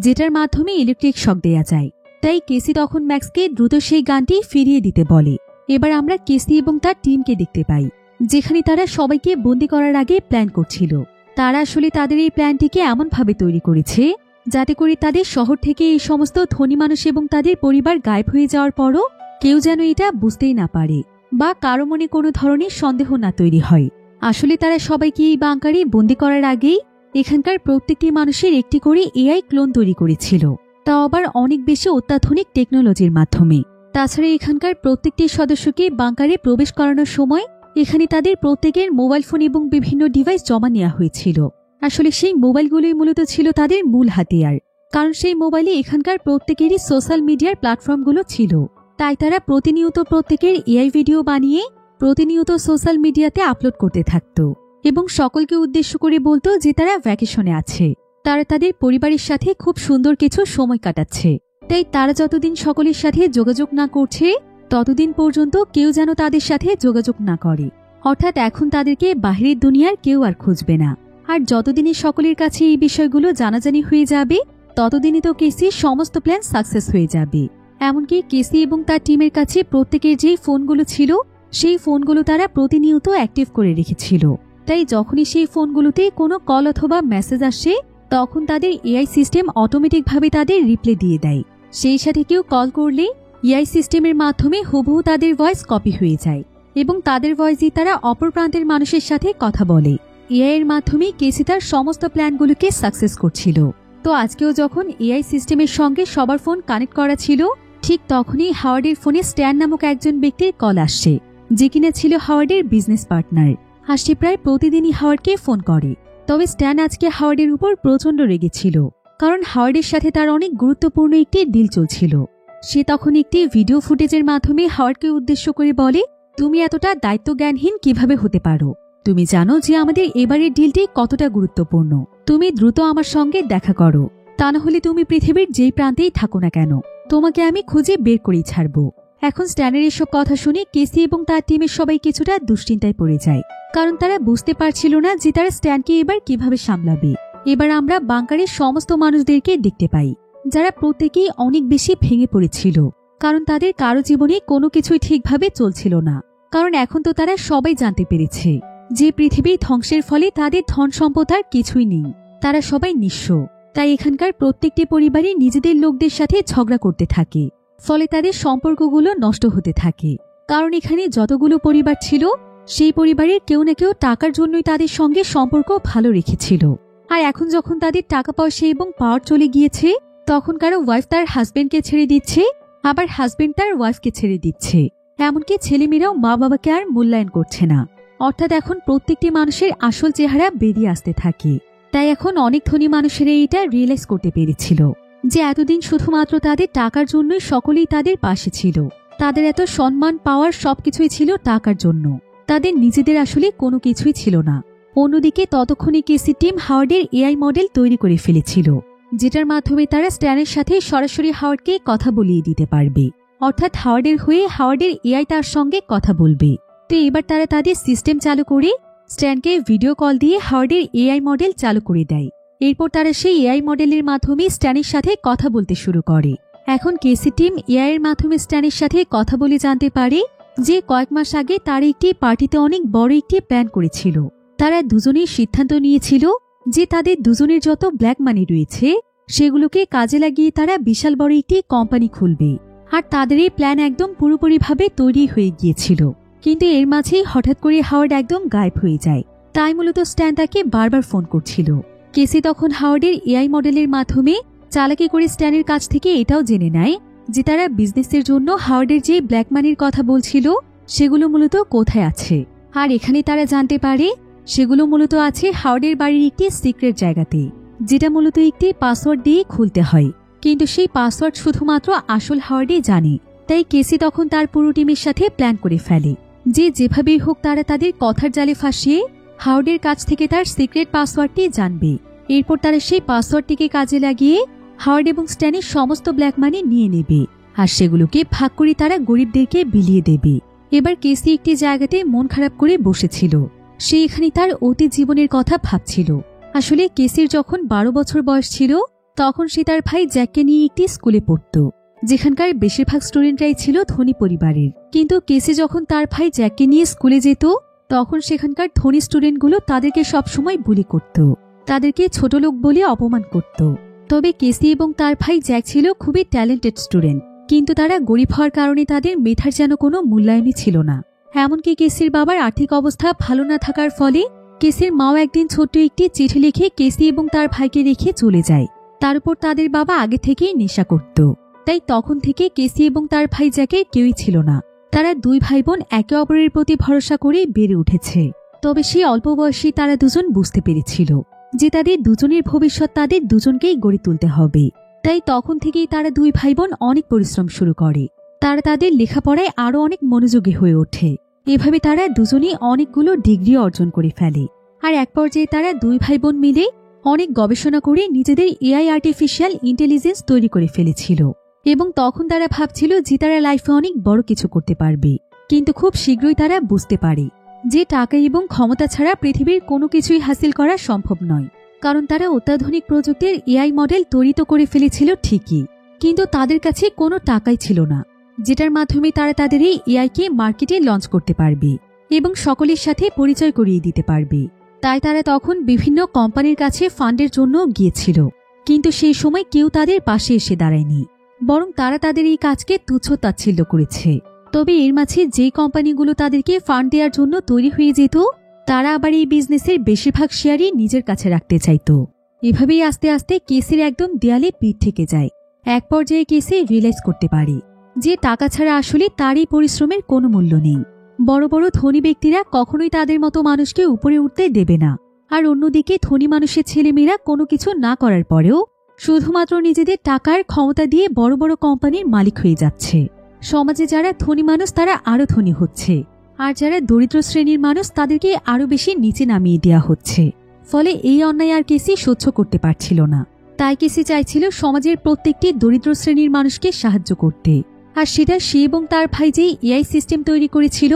A: যেটার মাধ্যমে ইলেকট্রিক শক দেয়া যায়। তাই কেসি তখন ম্যাক্সকে দ্রুত সেই গানটি ফিরিয়ে দিতে বলে। এবার আমরা কেসি এবং তার টিমকে দেখতে পাই, যেখানে তারা সবাইকে বন্দি করার আগে প্ল্যান করছিল। তারা আসলে তাদের এই প্ল্যানটিকে এমনভাবে তৈরি করেছে যাতে করে তাদের শহর থেকে এই সমস্ত ধনী মানুষ এবং তাদের পরিবার গায়েব হয়ে যাওয়ার পরও কেউ যেন এটা বুঝতেই না পারে বা কারো মনে কোনো ধরনের সন্দেহ না তৈরি হয়। আসলে তারা সবাইকে এই বাংকারে বন্দি করার আগেই এখানকার প্রত্যেকটি মানুষের একটি করে এআই ক্লোন তৈরি করেছিল, তাও আবার অনেক বেশি অত্যাধুনিক টেকনোলজির মাধ্যমে। তাছাড়া এখানকার প্রত্যেকটি সদস্যকে বাংকারে প্রবেশ করানোর সময় এখানে তাদের প্রত্যেকের মোবাইল ফোন এবং বিভিন্ন ডিভাইস জমা নেওয়া হয়েছিল। আসলে সেই মোবাইলগুলোই মূলত ছিল তাদের মূল হাতিয়ার, কারণ সেই মোবাইলে এখানকার প্রত্যেকেরই সোশ্যাল মিডিয়ার প্ল্যাটফর্মগুলো ছিল। তাই তারা প্রতিনিয়ত প্রত্যেকের এআই ভিডিও বানিয়ে প্রতিনিয়ত সোশ্যাল মিডিয়াতে আপলোড করতে থাকত এবং সকলকে উদ্দেশ্য করে বলতো যে তারা ভ্যাকেশনে আছে, তারা তাদের পরিবারের সাথে খুব সুন্দর কিছু সময় কাটাচ্ছে। তাই তারা যতদিন সকলের সাথে যোগাযোগ না করছে ততদিন পর্যন্ত কেউ যেন তাদের সাথে যোগাযোগ না করে, অর্থাৎ এখন তাদেরকে বাহিরের দুনিয়ার কেউ আর খুঁজবে না। আর যতদিনই সকলের কাছে এই বিষয়গুলো জানাজানি হয়ে যাবে ততদিনই তো কেসির সমস্ত প্ল্যান সাকসেস হয়ে যাবে। এমনকি কেসি এবং তার টিমের কাছে প্রত্যেকের যেই ফোনগুলো ছিল সেই ফোনগুলো তারা প্রতিনিয়ত অ্যাক্টিভ করে রেখেছিল। তাই যখনই সেই ফোনগুলোতে কোনো কল অথবা মেসেজ আসে তখন তাদের এআই সিস্টেম অটোমেটিকভাবে তাদের রিপ্লাই দিয়ে দেয়। সেই সাথে কেউ কল করলে এআই সিস্টেমের মাধ্যমে হুবহু তাদের ভয়েস কপি হয়ে যায় এবং তাদের ভয়েসই তারা অপর প্রান্তের মানুষের সাথে কথা বলে। এআই এর মাধ্যমে কেসি তার সমস্ত প্ল্যানগুলোকে সাকসেস করছিল। তো আজকেও যখন এআই সিস্টেমের সঙ্গে সবার ফোন কানেক্ট করা ছিল ঠিক তখনই হাওয়ার্ডের ফোনে স্ট্যান নামক একজন ব্যক্তির কল আসছে, যে কিনা ছিল হাওয়ার্ডের বিজনেস পার্টনার। আর সে প্রায় প্রতিদিনই হাওয়ার্ডকে ফোন করে। তবে স্ট্যান আজকে হাওয়ার্ডের উপর প্রচন্ড রেগেছিল, কারণ হাওয়ার্ডের সাথে তার অনেক গুরুত্বপূর্ণ একটি ডিল চলছিল। সে তখন একটি ভিডিও ফুটেজের মাধ্যমে হাওয়ার্ডকে উদ্দেশ্য করে বলে, তুমি এতটা দায়িত্বজ্ঞানহীন কিভাবে হতে পারো? তুমি জানো যে আমাদের এবারের ডিলটি কতটা গুরুত্বপূর্ণ। তুমি দ্রুত আমার সঙ্গে দেখা করো, তা না হলে তুমি পৃথিবীর যেই প্রান্তেই থাকো না কেন তোমাকে আমি খুঁজে বের করেই ছাড়ব। এখন স্ট্যানের এসব কথা শুনে কেসি এবং তার টিমের সবাই কিছুটা দুশ্চিন্তায় পড়ে যায়, কারণ তারা বুঝতে পারছিল না যে তারা স্ট্যানকে এবার কিভাবে সামলাবে। এবার আমরা বাংকারের সমস্ত মানুষদেরকে দেখতে পাই, যারা প্রত্যেকেই অনেক বেশি ভেঙে পড়েছিল, কারণ তাদের কারো জীবনে কোনো কিছুই ঠিকভাবে চলছিল না। কারণ এখন তো তারা সবাই জানতে পেরেছে যে পৃথিবী ধ্বংসের ফলে তাদের ধন সম্পদ আর কিছুই নেই, তারা সবাই নিঃস্ব। তাই এখানকার প্রত্যেকটি পরিবারই নিজেদের লোকদের সাথে ঝগড়া করতে থাকে, ফলে তাদের সম্পর্কগুলো নষ্ট হতে থাকে। কারণ এখানে যতগুলো পরিবার ছিল, সেই পরিবারের কেউ না কেউ টাকার জন্যই তাদের সঙ্গে সম্পর্ক ভালো রেখেছিল। আর এখন যখন তাদের টাকা পয়সা এবং পাওয়ার চলে গিয়েছে, তখন কারো ওয়াইফ তার হাজবেন্ডকে ছেড়ে দিচ্ছে, আবার হাজবেন্ড তার ওয়াইফকে ছেড়ে দিচ্ছে। এমনকি ছেলেমেয়েরাও মা বাবাকে আর মূল্যায়ন করছে না। অর্থাৎ এখন প্রত্যেকটি মানুষের আসল চেহারা বেরিয়ে আসতে থাকে। তাই এখন অনেক ধনী মানুষেরা এটা রিয়েলাইজ করতে পেরেছিল যে এতদিন শুধুমাত্র তাদের টাকার জন্যই সকলেই তাদের পাশে ছিল। তাদের এত সম্মান পাওয়ার সবকিছুই ছিল টাকার জন্য, তাদের নিজেদের আসলে কোনো কিছুই ছিল না। অন্যদিকে ততক্ষণে কেসি টিম হাওয়ার্ডের এআই মডেল তৈরি করে ফেলেছিল, যেটার মাধ্যমে তারা স্ট্যানের সাথে সরাসরি হাওয়ার্ডকে কথা বলিয়ে দিতে পারবে। অর্থাৎ হাওয়ার্ডের হয়ে হাওয়ার্ডের এআই তার সঙ্গে কথা বলবে। তো এবার তারা তাদের সিস্টেম চালু করে স্ট্যানকে ভিডিও কল দিয়ে হাওয়ার্ডের এআই মডেল চালু করে দেয়। এরপর তারা সেই এআই মডেলের মাধ্যমে স্ট্যানের সাথে কথা বলতে শুরু করে। এখন কেসি টিম এআই এর মাধ্যমে স্ট্যানের সাথে কথা বলে জানতে পারে যে কয়েক মাস আগে তারা একটি পার্টিতে অনেক বড় একটি প্ল্যান করেছিল। তারা দুজনেই সিদ্ধান্ত নিয়েছিল যে তাদের দুজনের যত ব্ল্যাক মানি রয়েছে সেগুলোকে কাজে লাগিয়ে তারা বিশাল বড় একটি কোম্পানি খুলবে। আর তাদের এই প্ল্যান একদম পুরোপুরিভাবে তৈরি হয়ে গিয়েছিল। কিন্তু এর মাঝেই হঠাৎ করে হাওয়ার্ড একদম গায়েব হয়ে যায়। তাই মূলত স্ট্যান তাকে বারবার ফোন করছিল। কেসি তখন হাওয়ার্ডের এআই মডেলের মাধ্যমে চালাকি করে স্ট্যানের কাছ থেকে এটাও জেনে নেয় যে তারা বিজনেসের জন্য হাওয়ার্ডের যে ব্ল্যাক মানির কথা বলছিল সেগুলো মূলত কোথায় আছে। আর এখানে তারা জানতে পারে সেগুলো মূলত আছে হাওয়ার্ডের বাড়ির একটি সিক্রেট জায়গাতে, যেটা মূলত একটি পাসওয়ার্ড দিয়ে খুলতে হয়। কিন্তু সেই পাসওয়ার্ড শুধুমাত্র আসল হাওয়ার্ডই জানে। তাই কেসি তখন তার পুরো টিমের সাথে প্ল্যান করে ফেলে যে যেভাবেই হোক তারা তাদের কথার জালে ফাঁসিয়ে হাওয়ার্ডের কাছ থেকে তার সিক্রেট পাসওয়ার্ডটি জানবে। এরপর তারা সেই পাসওয়ার্ডটিকে কাজে লাগিয়ে হাওয়ার্ড এবং স্ট্যানের সমস্ত ব্ল্যাক মানি নিয়ে নেবে, আর সেগুলোকে ভাগ করে তারা গরিবদেরকে বিলিয়ে দেবে। এবার কেসি একটি জায়গাতে মন খারাপ করে বসেছিল। সে এখানে তার অতীত জীবনের কথা ভাবছিল। আসলে কেসির যখন 12 বছর বয়স ছিল, তখন সে তার ভাই জ্যাককে নিয়ে একটি স্কুলে পড়ত, যেখানকার বেশিরভাগ স্টুডেন্টরাই ছিল ধনী পরিবারের। কিন্তু কেসি যখন তার ভাই জ্যাককে নিয়ে স্কুলে যেত, তখন সেখানকার ধনী স্টুডেন্টগুলো তাদেরকে সবসময় বুলি করত, তাদেরকে ছোট লোক বলে অপমান করত। তবে কেসি এবং তার ভাই জ্যাক ছিল খুবই ট্যালেন্টেড স্টুডেন্ট, কিন্তু তারা গরিব হওয়ার কারণে তাদের মেধার যেন কোনো মূল্যায়নই ছিল না। এমনকি কেসির বাবার আর্থিক অবস্থা ভালো না থাকার ফলে কেসির মাও একদিন ছোট্ট একটি চিঠি লিখে কেসি এবং তার ভাইকে রেখে চলে যায়। তার উপর তাদের বাবা আগে থেকেই নেশা করত। তাই তখন থেকে কেসি এবং তার ভাই জ্যাকের কেউই ছিল না। তারা দুই ভাই বোন একে অপরের প্রতি ভরসা করে বেড়ে উঠেছে। তবে সেই অল্প বয়সে তারা দুজন বুঝতে পেরেছিল যে তাদের দুজনের ভবিষ্যৎ তাদের দুজনকেই গড়ে তুলতে হবে। তাই তখন থেকেই তারা দুই ভাই বোন অনেক পরিশ্রম শুরু করে। তারা তাদের লেখাপড়ায় আরো অনেক মনোযোগী হয়ে ওঠে। এভাবে তারা দুজনেই অনেকগুলো ডিগ্রি অর্জন করে ফেলে। আর এক পর্যায়ে তারা দুই ভাই বোন মিলে অনেক গবেষণা করে নিজেদের এআই আর্টিফিশিয়াল ইন্টেলিজেন্স তৈরি করে ফেলেছিল। এবং তখন তারা ভাবছিল যে তারা লাইফে অনেক বড় কিছু করতে পারবে। কিন্তু খুব শীঘ্রই তারা বুঝতে পারে যে টাকা এবং ক্ষমতা ছাড়া পৃথিবীর কোনো কিছুই হাসিল করা সম্ভব নয়। কারণ তারা অত্যাধুনিক প্রযুক্তির এআই মডেল তৈরি তো করে ফেলেছিল ঠিকই, কিন্তু তাদের কাছে কোনো টাকাই ছিল না, যেটার মাধ্যমে তারা তাদের এই এআইকে মার্কেটে লঞ্চ করতে পারবে এবং সকলের সাথে পরিচয় করিয়ে দিতে পারবে। তাই তারা তখন বিভিন্ন কোম্পানির কাছে ফান্ডের জন্য গিয়েছিল, কিন্তু সেই সময় কেউ তাদের পাশে এসে দাঁড়ায়নি, বরং তারা তাদের এই কাজকে তুচ্ছ-তাচ্ছিল্য করেছে। তবে এর মাঝে যে কোম্পানিগুলো তাদেরকে ফান্ড দেওয়ার জন্য তৈরি হয়ে যেত, তারা আবার এই বিজনেসের বেশিরভাগ শেয়ারই নিজের কাছে রাখতে চাইত। এভাবেই আস্তে আস্তে কেসির একদম দেয়ালে পিঠ থেকে যায়। এক পর্যায়ে কেসি রিয়েলাইজ করতে পারে যে টাকা ছাড়া আসলে তার এই পরিশ্রমের কোনো মূল্য নেই। বড় বড় ধনী ব্যক্তিরা কখনোই তাদের মতো মানুষকে উপরে উঠতে দেবে না। আর অন্যদিকে ধনী মানুষের ছেলেমেয়েরা কোনো কিছু না করার পরেও শুধুমাত্র নিজেদের টাকার ক্ষমতা দিয়ে বড় বড় কোম্পানির মালিক হয়ে যাচ্ছে। সমাজে যারা ধনী মানুষ তারা আরো ধনী হচ্ছে, আর যারা দরিদ্র শ্রেণীর মানুষ তাদেরকে আরো বেশি নিচে নামিয়ে দেওয়া হচ্ছে। ফলে এই অন্যায় আর কেসি সহ্য করতে পারছিল না। তাই কেসি চাইছিল সমাজের প্রত্যেকটি দরিদ্র শ্রেণীর মানুষকে সাহায্য করতে। আর সেটা সে এবং তার ভাই যেই এআই সিস্টেম তৈরি করেছিল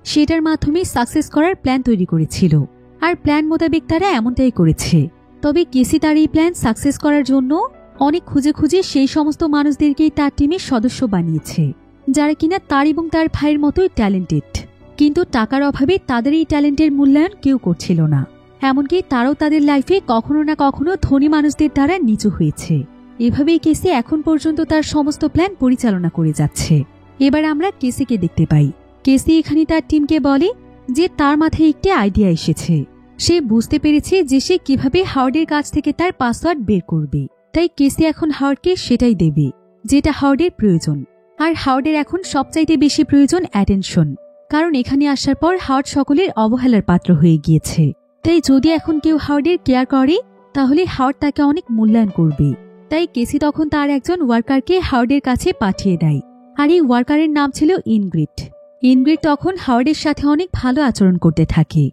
A: সেটার মাধ্যমে সাকসেস করার প্ল্যান তৈরি করেছিল। আর প্ল্যান মোতাবেক তারা এমনটাই করেছে। তবে কেসি তার এই প্ল্যান সাকসেস করার জন্য অনেক খুঁজে খুঁজে সেই সমস্ত মানুষদেরকেই তার টিমের সদস্য বানিয়েছে, যারা কিনা তার এবং তার ভাইয়ের মতোই ট্যালেন্টেড। কিন্তু টাকার অভাবে তাদের এই ট্যালেন্টের মূল্যায়ন কেউ করছিল না। এমনকি তারাও তাদের লাইফে কখনো না কখনো ধনী মানুষদের দ্বারা নিচু হয়েছে। এভাবেই কেসি এখন পর্যন্ত তার সমস্ত প্ল্যান পরিচালনা করে যাচ্ছে। এবার আমরা কেসিকে দেখতে পাই। কেসি এখানে তার টিমকে বলে যে তার মাথায় একটি আইডিয়া এসেছে। সে বুঝতে পেরেছে যে সে কিভাবে হাওয়ার্ডের কাছ থেকে তার পাসওয়ার্ড বের করবে। তাই কেসি এখন হাওয়ার্ডকে সেটাই দেবে যেটা হাওয়ার্ডের প্রয়োজন। আর হাওয়ার্ডের এখন সবচাইতে বেশি প্রয়োজন অ্যাটেনশন, কারণ এখানে আসার পর হাওয়ার্ড সকলের অবহেলার পাত্র হয়ে গিয়েছে। তাই যদি এখন কেউ হাওয়ার্ডের কেয়ার করে তাহলে হাওয়ার্ড তাকে অনেক মূল্যায়ন করবে। তাই কেসি তখন তার একজন ওয়ার্কারকে হাওয়ার্ডের কাছে পাঠিয়ে দেয়। আর এই ওয়ার্কারের নাম ছিল ইনগ্রিড। ইনগ্রিড তখন হাওয়ার্ডের সাথে অনেক ভালো আচরণ করতে থাকে,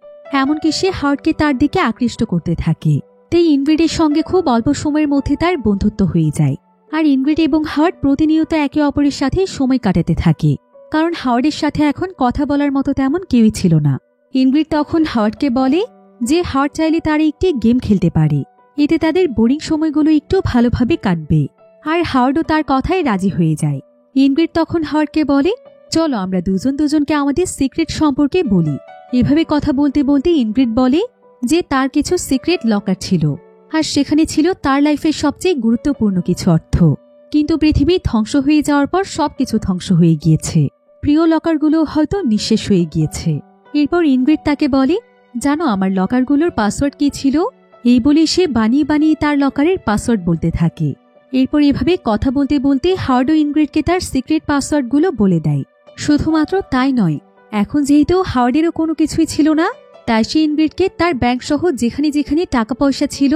A: এমনকি সে হাওয়ার্ডকে তার দিকে আকৃষ্ট করতে থাকে। তাই ইনগ্রিডের সঙ্গে খুব অল্প সময়ের মধ্যে তার বন্ধুত্ব হয়ে যায়। আর ইনগ্রিড এবং হাওয়ার্ড প্রতিনিয়ত একে অপরের সাথে সময় কাটাতে থাকে, কারণ হাওয়ার্ডের সাথে এখন কথা বলার মতো তেমন কেউই ছিল না। ইনগ্রিড তখন হাওয়ার্ডকে বলে যে হাওয়ার্ড চাইলে তারা একটি গেম খেলতে পারে, এতে তাদের বোরিং সময়গুলো একটু ভালোভাবে কাটবে। আর হাওয়ার্ডও তার কথায় রাজি হয়ে যায়। ইনগ্রিড তখন হাওয়ার্ডকে বলে চলো আমরা দুজনকে আমাদের সিক্রেট সম্পর্কে বলি। এভাবে কথা বলতে বলতে ইনগ্রিড বলে যে তার কিছু সিক্রেট লকার ছিল, আর সেখানে ছিল তার লাইফের সবচেয়ে গুরুত্বপূর্ণ কিছু অর্থ। কিন্তু পৃথিবী ধ্বংস হয়ে যাওয়ার পর সবকিছু ধ্বংস হয়ে গিয়েছে, প্রিয় লকারগুলো হয়তো নিঃশেষ হয়ে গিয়েছে। এরপর ইনগ্রিড তাকে বলে জানো আমার লকারগুলোর পাসওয়ার্ড কি ছিল? এই বলে সে বানিয়ে বানিয়ে তার লকারের পাসওয়ার্ড বলতে থাকে। এরপর এভাবে কথা বলতে বলতে হাওয়ার্ড ও ইনগ্রিডকে তার সিক্রেট পাসওয়ার্ডগুলো বলে দেয়। শুধুমাত্র তাই নয়, এখন যেহেতু হাওয়ার্ডেরও কোনো কিছুই ছিল না, তাই সে ইনগ্রিডকে তার ব্যাংক সহ যেখানে যেখানে টাকা পয়সা ছিল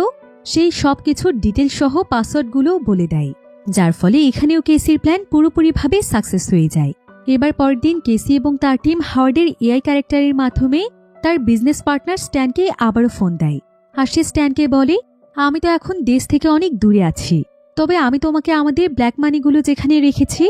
A: সেই সব কিছুর ডিটেল সহ পাসওয়ার্ডগুলোও বলে দেয়, যার ফলে এখানেও কেসির প্ল্যান পুরোপুরিভাবে সাকসেস হয়ে যায়। এবার পরের দিন কেসি এবং তার টিম হাওয়ার্ডের এআই ক্যারেক্টারের মাধ্যমে তার বিজনেস পার্টনার স্ট্যানকে আবারও ফোন দেয়। আর সে স্ট্যানকে বলে আমি তো এখন দেশ থেকে অনেক দূরে আছি, তবে আমি তোমাকে আমাদের ব্ল্যাক মানিগুলো যেখানে রেখেছি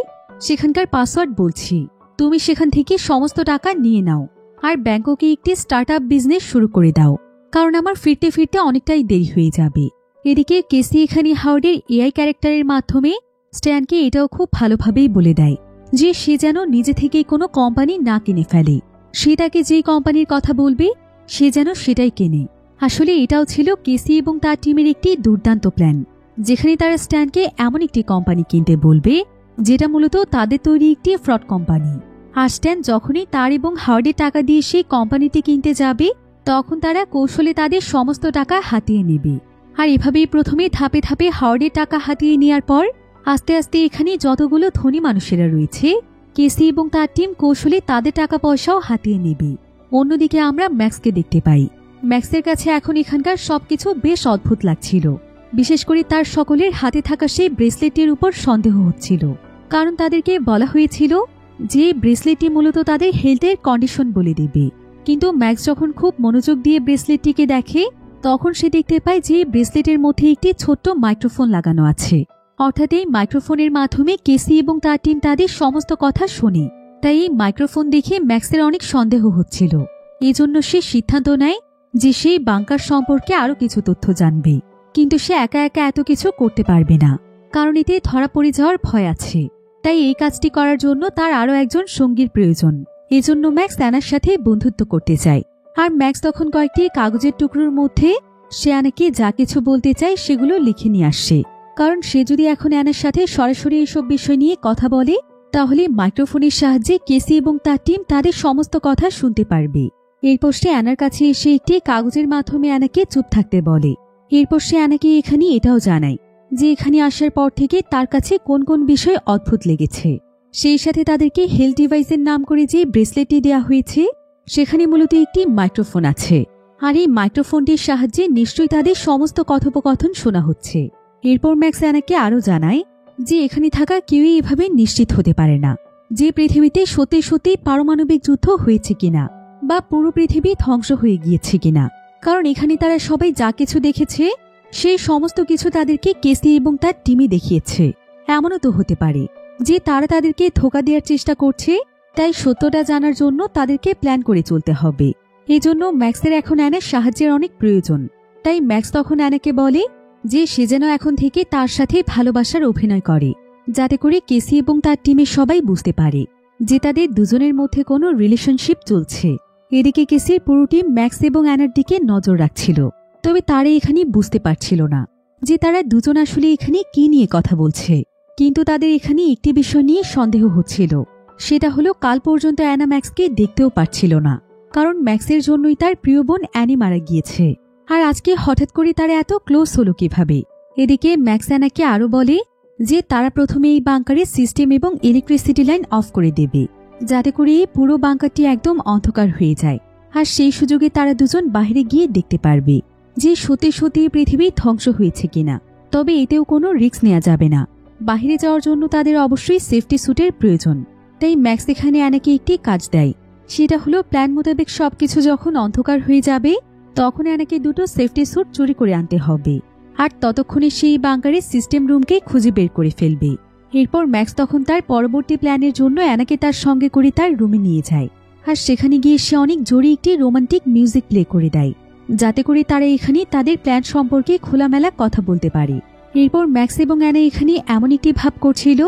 A: সেখানকার পাসওয়ার্ড বলছি, তুমি সেখান থেকে সমস্ত টাকা নিয়ে নাও আর ব্যাংককে একটি স্টার্ট আপ বিজনেস শুরু করে দাও, কারণ আমার ফিরতে ফিরতে অনেকটাই দেরি হয়ে যাবে। এদিকে কেসি এখানে হাওয়ার্ডের এআই ক্যারেক্টারের মাধ্যমে স্ট্যানকে এটাও খুব ভালোভাবেই বলে দেয় যে সে যেন নিজে থেকেই কোনো কোম্পানি না কিনে ফেলে, সে তাকে যেই কোম্পানির কথা বলবে সে যেন সেটাই কেনে। আসলে এটাও ছিল কেসি এবং তার টিমের একটি দুর্দান্ত প্ল্যান, যেখানে তারা স্ট্যানকে এমন একটি কোম্পানি কিনতে বলবে যেটা মূলত তাদের তৈরি একটি ফ্রড কোম্পানি। আর স্ট্যান যখনই তার এবং হাওয়ার্ডের টাকা দিয়ে সেই কোম্পানিটি কিনতে যাবে তখন তারা কৌশলে তাদের সমস্ত টাকা হাতিয়ে নেবে। আর এভাবেই প্রথমে ধাপে ধাপে হাওয়ার্ডের টাকা হাতিয়ে নেওয়ার পর আস্তে আস্তে এখানে যতগুলো ধনী মানুষেরা রয়েছে কেসি এবং তার টিম কৌশলে তাদের টাকা পয়সাও হাতিয়ে নেবে। অন্যদিকে আমরা ম্যাক্সকে দেখতে পাই। ম্যাক্সের কাছে এখন এখানকার সবকিছু বেশ অদ্ভুত লাগছিল, বিশেষ করে তার সকলের হাতে থাকা সেই ব্রেসলেটের উপর সন্দেহ হচ্ছিল, কারণ তাদেরকে বলা হয়েছিল যে ব্রেসলেটটি মূলত তাদের হেলথের কন্ডিশন বলে দেবে। কিন্তু ম্যাক্স যখন খুব মনোযোগ দিয়ে ব্রেসলেটটিকে দেখে তখন সে দেখতে পায় যে ব্রেসলেটের মধ্যে একটি ছোট্ট মাইক্রোফোন লাগানো আছে, অর্থাৎ এই মাইক্রোফোনের মাধ্যমে কেসি এবং তার টিম তাদের সমস্ত কথা শোনে। তাই এই মাইক্রোফোন দেখে ম্যাক্সের অনেক সন্দেহ হচ্ছিল। এজন্য সে সিদ্ধান্ত নেয় যে সেই বাংকার সম্পর্কে আরো কিছু তথ্য জানবে, কিন্তু সে একা একা এত কিছু করতে পারবে না, কারণ এতে ধরা পড়ে যাওয়ার ভয় আছে। তাই এই কাজটি করার জন্য তার আরো একজন সঙ্গীর প্রয়োজন। এজন্য ম্যাক্স অ্যানার সাথে বন্ধুত্ব করতে চায়। আর ম্যাক্স তখন কয়েকটি কাগজের টুকরোর মধ্যে সে অ্যানাকে যা কিছু বলতে চায় সেগুলো লিখে নিয়ে আসে, কারণ সে যদি এখন অ্যানার সাথে সরাসরি এসব বিষয় নিয়ে কথা বলে তাহলে মাইক্রোফোনের সাহায্যে কেসি এবং তার টিম তাদের সমস্ত কথা শুনতে পারবে। এরপর সে অ্যানার কাছে এসে একটি কাগজের মাধ্যমে অ্যানাকে চুপ থাকতে বলে। এরপর সে অ্যানাকে এখানে এটাও জানায় যে এখানে আসার পর থেকে তার কাছে কোন কোন বিষয় অদ্ভুত লেগেছে। সেই সাথে তাদেরকে হেলথ ডিভাইসের নাম করে যে ব্রেসলেটটি দেওয়া হয়েছে সেখানে মূলত একটি মাইক্রোফোন আছে, আর এই মাইক্রোফোনটির সাহায্যে নিশ্চয়ই তাদের সমস্ত কথোপকথন শোনা হচ্ছে। এরপর ম্যাক্স অ্যানাকে আরও জানায় যে এখানে থাকা কেউই এভাবে নিশ্চিত হতে পারে না যে পৃথিবীতে সত্যি সত্যি পারমাণবিক যুদ্ধ হয়েছে কিনা বা পুরো পৃথিবী ধ্বংস হয়ে গিয়েছে কিনা, কারণ এখানে তারা সবাই যা কিছু দেখেছে সেই সমস্ত কিছু তাদেরকে কেসি এবং তার টিমই দেখিয়েছে। এমনও তো হতে পারে যে তারা তাদেরকে ধোঁকা দেওয়ার চেষ্টা করছে, তাই সত্যটা জানার জন্য তাদেরকে প্ল্যান করে চলতে হবে। এজন্য ম্যাক্সের এখন অ্যানার সাহায্যের অনেক প্রয়োজন। তাই ম্যাক্স তখন অ্যানাকে বলে যে সে যেন এখন থেকে তার সাথে ভালোবাসার অভিনয় করে, যাতে করে কেসি এবং তার টিমের সবাই বুঝতে পারে যে তাদের দুজনের মধ্যে কোনো রিলেশনশিপ চলছে। এদিকে কেসির পুরো টিম ম্যাক্স এবং অ্যানার দিকে নজর রাখছিল, তবে তারা এখানে বুঝতে পারছিল না যে তারা দুজন আসলে এখানে কি নিয়ে কথা বলছে। কিন্তু তাদের এখানে একটি বিষয় নিয়ে সন্দেহ হচ্ছিল, সেটা হলো কাল পর্যন্ত অ্যানা ম্যাক্সকে দেখতেও পারছিল না, কারণ ম্যাক্সের জন্যই তার প্রিয় বোন অ্যানি মারা গিয়েছে। আর আজকে হঠাৎ করে তারা এত ক্লোজ হলো কিভাবে? এদিকে ম্যাক্স অ্যানাকে আরও বলে যে তারা প্রথমে এই বাংকারের সিস্টেম এবং ইলেকট্রিসিটি লাইন অফ করে দেবে, যাতে করে এই পুরো বাংকারটি একদম অন্ধকার হয়ে যায়। আর সেই সুযোগে তারা দুজন বাইরে গিয়ে দেখতে পারবে যে সত্যি সত্যি পৃথিবী ধ্বংস হয়েছে কিনা। তবে এতেও কোনো রিস্ক নেওয়া যাবে না, বাইরে যাওয়ার জন্য তাদের অবশ্যই সেফটি স্যুটের প্রয়োজন। তাই ম্যাক্স এখানে অ্যানাকে একটি কাজ দেয়, সেটা হলো প্ল্যান মোতাবেক সবকিছু যখন অন্ধকার হয়ে যাবে তখন অ্যানাকে দুটো সেফটি স্যুট চুরি করে আনতে হবে, আর ততক্ষণে সেই বাংকারের সিস্টেম রুমকে খুঁজে বের করে ফেলবে। এরপর ম্যাক্স তখন তার পরবর্তী প্ল্যানের জন্য অ্যানাকে তার সঙ্গে করে তার রুমে নিয়ে যায়, আর সেখানে গিয়ে সে অনেক জোরে একটি রোমান্টিক মিউজিক প্লে করে দেয়, যাতে করে তারা এখানে তাদের প্ল্যান সম্পর্কে খোলামেলা কথা বলতে পারে। এরপর ম্যাক্স এবং অ্যানা এখানে এমন একটি ভাব করছিল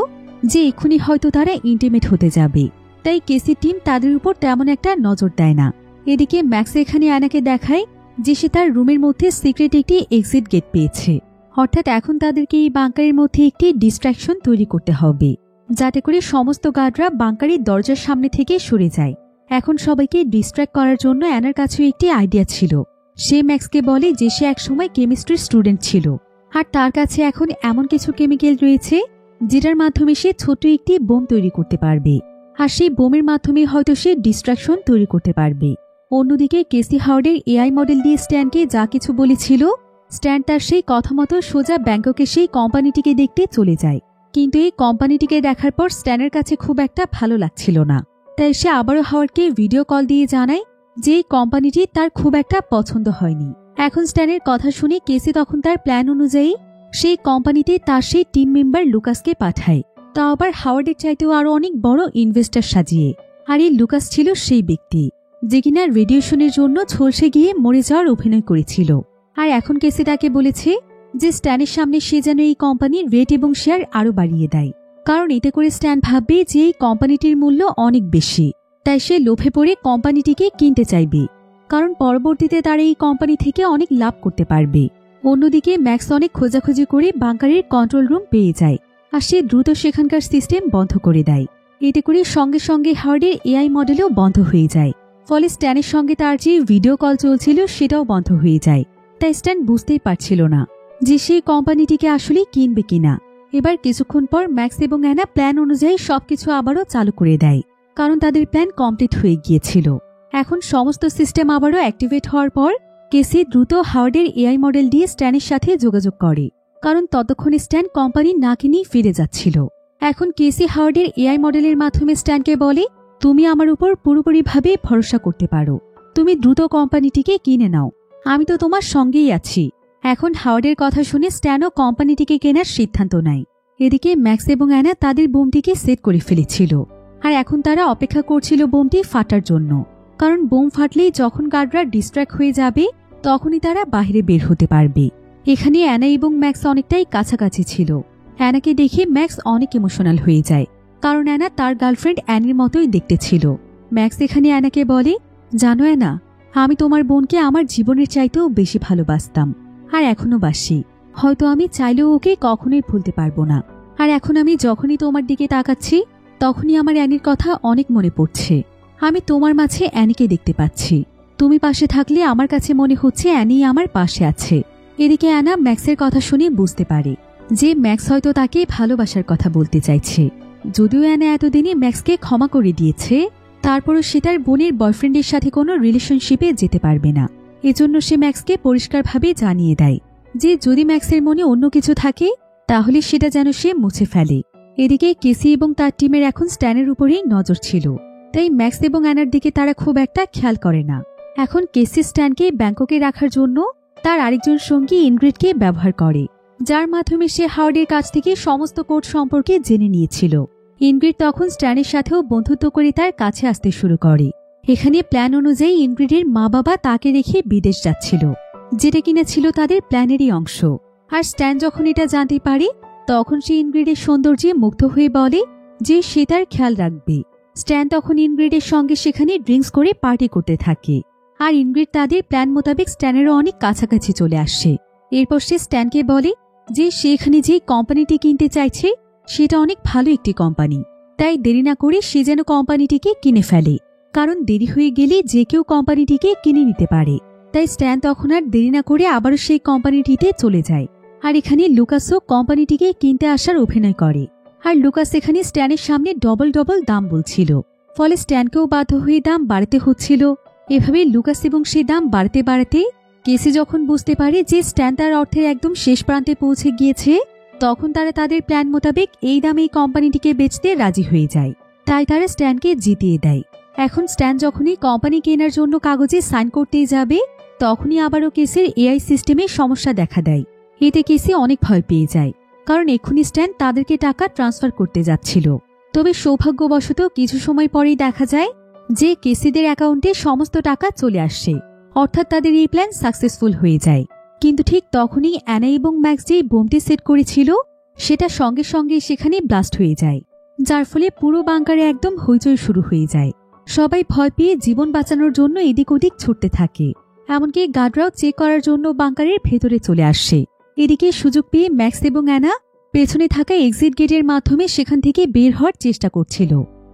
A: যে এক্ষুনি হয়তো তারা ইন্টিমেট হতে যাবে, তাই কেসি টিম তাদের উপর তেমন একটা নজর দেয় না। এদিকে ম্যাক্স এখানে অ্যানাকে দেখায় যে সে তার রুমের মধ্যে সিক্রেট একটি এক্সিট গেট পেয়েছে, অর্থাৎ এখন তাদেরকে এই বাংকারের মধ্যে একটি ডিস্ট্রাকশন তৈরি করতে হবে, যাতে করে সমস্ত গার্ডরা বাংকারের দরজার সামনে থেকে সরে যায়। এখন সবাইকে ডিস্ট্র্যাক্ট করার জন্য অ্যানার কাছেও একটি আইডিয়া ছিল। সে ম্যাক্সকে বলে যে সে একসময় কেমিস্ট্রির স্টুডেন্ট ছিল, আর তার কাছে এখন এমন কিছু কেমিক্যাল রয়েছে যেটার মাধ্যমে সে ছোট একটি বোম তৈরি করতে পারবে, আর সেই বোমের মাধ্যমে হয়তো সে ডিস্ট্রাকশন তৈরি করতে পারবে। অন্যদিকে কেসি হাওয়ার্ডের এআই মডেল দিয়ে স্ট্যানকে যা কিছু বলেছিল, স্ট্যান তার সেই কথা মতো সোজা ব্যাংককে সেই কোম্পানিটিকে দেখতে চলে যায়। কিন্তু এই কোম্পানিটিকে দেখার পর স্ট্যানের কাছে খুব একটা ভালো লাগছিল না, তাই সে আবারও হাওয়ার্ডকে ভিডিও কল দিয়ে জানায় যে এই কোম্পানিটি তার খুব একটা পছন্দ হয়নি। এখন স্ট্যানের কথা শুনে কেসি তখন তার প্ল্যান অনুযায়ী সেই কোম্পানিতে তার সেই টিম মেম্বার লুকাসকে পাঠায়, তা আবার হাওয়ার্ডের চাইতেও আরো অনেক বড় ইনভেস্টর সাজিয়ে। আর এই লুকাস ছিল সেই ব্যক্তি যে কিনা রেডিয়েশনের জন্য ঝলসে গিয়ে মরে যাওয়ার অভিনয় করেছিল। আর এখন কেসি তাকে বলেছে যে স্ট্যানের সামনে সে যেন এই কোম্পানির রেট এবং শেয়ার আরো বাড়িয়ে দেয়, কারণ এতে করে স্ট্যান ভাববে যে এই কোম্পানিটির মূল্য অনেক বেশি, তাই সে লোভে পড়ে কোম্পানিটিকে কিনতে চাইবে, কারণ পরবর্তীতে তারা এই কোম্পানি থেকে অনেক লাভ করতে পারবে। অন্যদিকে ম্যাক্স অনেক খোঁজাখুঁজি করে বাংকারের কন্ট্রোল রুম পেয়ে যায়, আর সে দ্রুত সেখানকার সিস্টেম বন্ধ করে দেয়। এতে করে সঙ্গে সঙ্গে হাওয়ার্ডের এআই মডেলও বন্ধ হয়ে যায়, ফলে স্ট্যানের সঙ্গে তার যে ভিডিও কল চলছিল সেটাও বন্ধ হয়ে যায়। তাই স্ট্যান বুঝতেই পারছিল না যে সেই কোম্পানিটিকে আসলে কিনবে কিনা। এবার কিছুক্ষণ পর ম্যাক্স এবং অ্যানা প্ল্যান অনুযায়ী সবকিছু আবারও চালু করে দেয়, কারণ তাদের প্ল্যান কমপ্লিট হয়ে গিয়েছিল। এখন সমস্ত সিস্টেম আবারও অ্যাক্টিভেট হওয়ার পর কেসি দ্রুত হাওয়ার্ডের এআই মডেল দিয়ে স্ট্যানের সাথে যোগাযোগ করে, কারণ ততক্ষণে স্ট্যান কোম্পানি না কিনেই ফিরে যাচ্ছিল। এখন কেসি হাওয়ার্ডের এআই মডেলের মাধ্যমে স্ট্যানকে বলে, তুমি আমার উপর পুরোপুরিভাবে ভরসা করতে পারো, তুমি দ্রুত কোম্পানিটিকে কিনে নাও, আমি তো তোমার সঙ্গেই আছি। এখন হাওয়ার্ডের কথা শুনে স্ট্যানও কোম্পানিটিকে কেনার সিদ্ধান্ত নেয়। এদিকে ম্যাক্স এবং অ্যানা তাদের বোমটিকে সেট করে ফেলেছিল, আর এখন তারা অপেক্ষা করছিল বোমটি ফাটার জন্য, কারণ বোম ফাটলেই যখন গার্ডরা ডিস্ট্র্যাক্ট হয়ে যাবে তখনই তারা বাইরে বের হতে পারবে। এখানে অ্যানা এবং ম্যাক্স অনেকটাই কাছাকাছি ছিল। অ্যানাকে দেখে ম্যাক্স অনেক ইমোশনাল হয়ে যায়, কারণ অ্যানা তার গার্লফ্রেন্ড অ্যানির মতোই দেখতে ছিল। ম্যাক্স এখানে অ্যানাকে বলে, জানো অ্যানা, আমি তোমার বোনকে আমার জীবনের চাইতেও বেশি ভালোবাসতাম, আর এখনো বাসি। হয়তো আমি চাইলেও ওকে কখনোই ভুলতে পারবো না। আর এখন আমি যখনই তোমার দিকে তাকাচ্ছি তখনই আমার অ্যানির কথা অনেক মনে পড়ছে। আমি তোমার মাঝে অ্যানিকে দেখতে পাচ্ছি, তুমি পাশে থাকলে আমার কাছে মনে হচ্ছে অ্যানি আমার পাশে আছে। এদিকে অ্যানা ম্যাক্সের কথা শুনে বুঝতে পারে যে ম্যাক্স হয়তো তাকে ভালোবাসার কথা বলতে চাইছে। যদিও অ্যানা এতদিনে ম্যাক্সকে ক্ষমা করে দিয়েছে, তারপরও সে তার বোনের বয়ফ্রেন্ডের সাথে কোনো রিলেশনশিপে যেতে পারবে না। এজন্য সে ম্যাক্সকে পরিষ্কারভাবে জানিয়ে দেয় যে যদি ম্যাক্সের মনে অন্য কিছু থাকে তাহলে সেটা যেন সে মুছে ফেলে। এদিকে কেসি এবং তার টিমের এখন স্ট্যানের উপরেই নজর ছিল, তাই ম্যাক্স এবং অ্যানার দিকে তারা খুব একটা খেয়াল করে না। এখন কেসি স্ট্যানকে ব্যাংককে রাখার জন্য তার আরেকজন সঙ্গী ইনগ্রিডকে ব্যবহার করে, যার মাধ্যমে সে হাওয়ার্ডের কাছ থেকে সমস্ত কোড সম্পর্কে জেনে নিয়েছিল। ইনগ্রিড তখন স্ট্যানের সাথেও বন্ধুত্ব করে তার কাছে আসতে শুরু করে। এখানে প্ল্যান অনুযায়ী ইনগ্রিডের মা বাবা তাকে রেখে বিদেশ যাচ্ছিল, যেটা কিনা ছিল তাদের প্ল্যানেরই অংশ। আর স্ট্যান যখন এটা জানতে পারে তখন সে ইনগ্রিডের সৌন্দর্যে মুগ্ধ হয়ে বলে যে সে তার খেয়াল রাখবে। স্ট্যান তখন ইনগ্রিডের সঙ্গে সেখানে ড্রিঙ্কস করে পার্টি করতে থাকে। আর ইনগ্রিড তাদের প্ল্যান মোতাবেক স্ট্যানেরও অনেক কাছাকাছি চলে আসে। এরপর সে স্ট্যানকে বলে যে সে এখানে যে কোম্পানিটি কিনতে চাইছে সেটা অনেক ভালো একটি কোম্পানি, তাই দেরি না করে সে যেন কোম্পানিটিকে কিনে ফেলে, কারণ দেরি হয়ে গেলে যে কেউ কোম্পানিটিকে কিনে নিতে পারে। তাই স্ট্যান তখন আর দেরি না করে আবারও সেই কোম্পানিটিতে চলে যায়। আর এখানে লুকাসও কোম্পানিটিকে কিনতে আসার অভিনয় করে। আর লুকাস এখানে স্ট্যানের সামনে ডবল ডবল দাম বলছিল, ফলে স্ট্যানকেও বাধ্য হয়ে দাম বাড়াতে হচ্ছিল। এভাবে লুকাস এবং সে দাম বাড়তে বাড়াতে কেসি যখন বুঝতে পারে যে স্ট্যান তার অর্থের একদম শেষ প্রান্তে পৌঁছে গিয়েছে, তখন তারা তাদের প্ল্যান মোতাবেক এই দামে এই কোম্পানিটিকে বেচতে রাজি হয়ে যায়। তাই তারা স্ট্যানকে জিতিয়ে দেয়। এখন স্ট্যান যখনই কোম্পানি কেনার জন্য কাগজে সাইন করতেই যাবে, তখনই আবারও কেসের এআই সিস্টেমে সমস্যা দেখা দেয়। এতে কেসি অনেক ভয় পেয়ে যায়, কারণ এক্ষুনি স্ট্যান তাদেরকে টাকা ট্রান্সফার করতে যাচ্ছিল। তবে সৌভাগ্যবশত কিছু সময় পরেই দেখা যায় যে কেসিদের অ্যাকাউন্টে সমস্ত টাকা চলে আসছে, অর্থাৎ তাদের এই প্ল্যান সাকসেসফুল হয়ে যায়। কিন্তু ঠিক তখনই অ্যানা এবং ম্যাক্স যে বোমটি সেট করেছিল সেটা সঙ্গে সঙ্গে সেখানে ব্লাস্ট হয়ে যায়, যার ফলে পুরো বাংকারে একদম হইচই শুরু হয়ে যায়। সবাই ভয় পেয়ে জীবন বাঁচানোর জন্য এদিক ওদিক ছুটতে থাকে। এমনকি গার্ডরাও চেক করার জন্য বাংকারের ভেতরে চলে আসে। এদিকে সুযোগ পেয়ে ম্যাক্স এবং অ্যানা পেছনে থাকা এক্সিট গেটের মাধ্যমে সেখান থেকে বের হওয়ার চেষ্টা করছিল।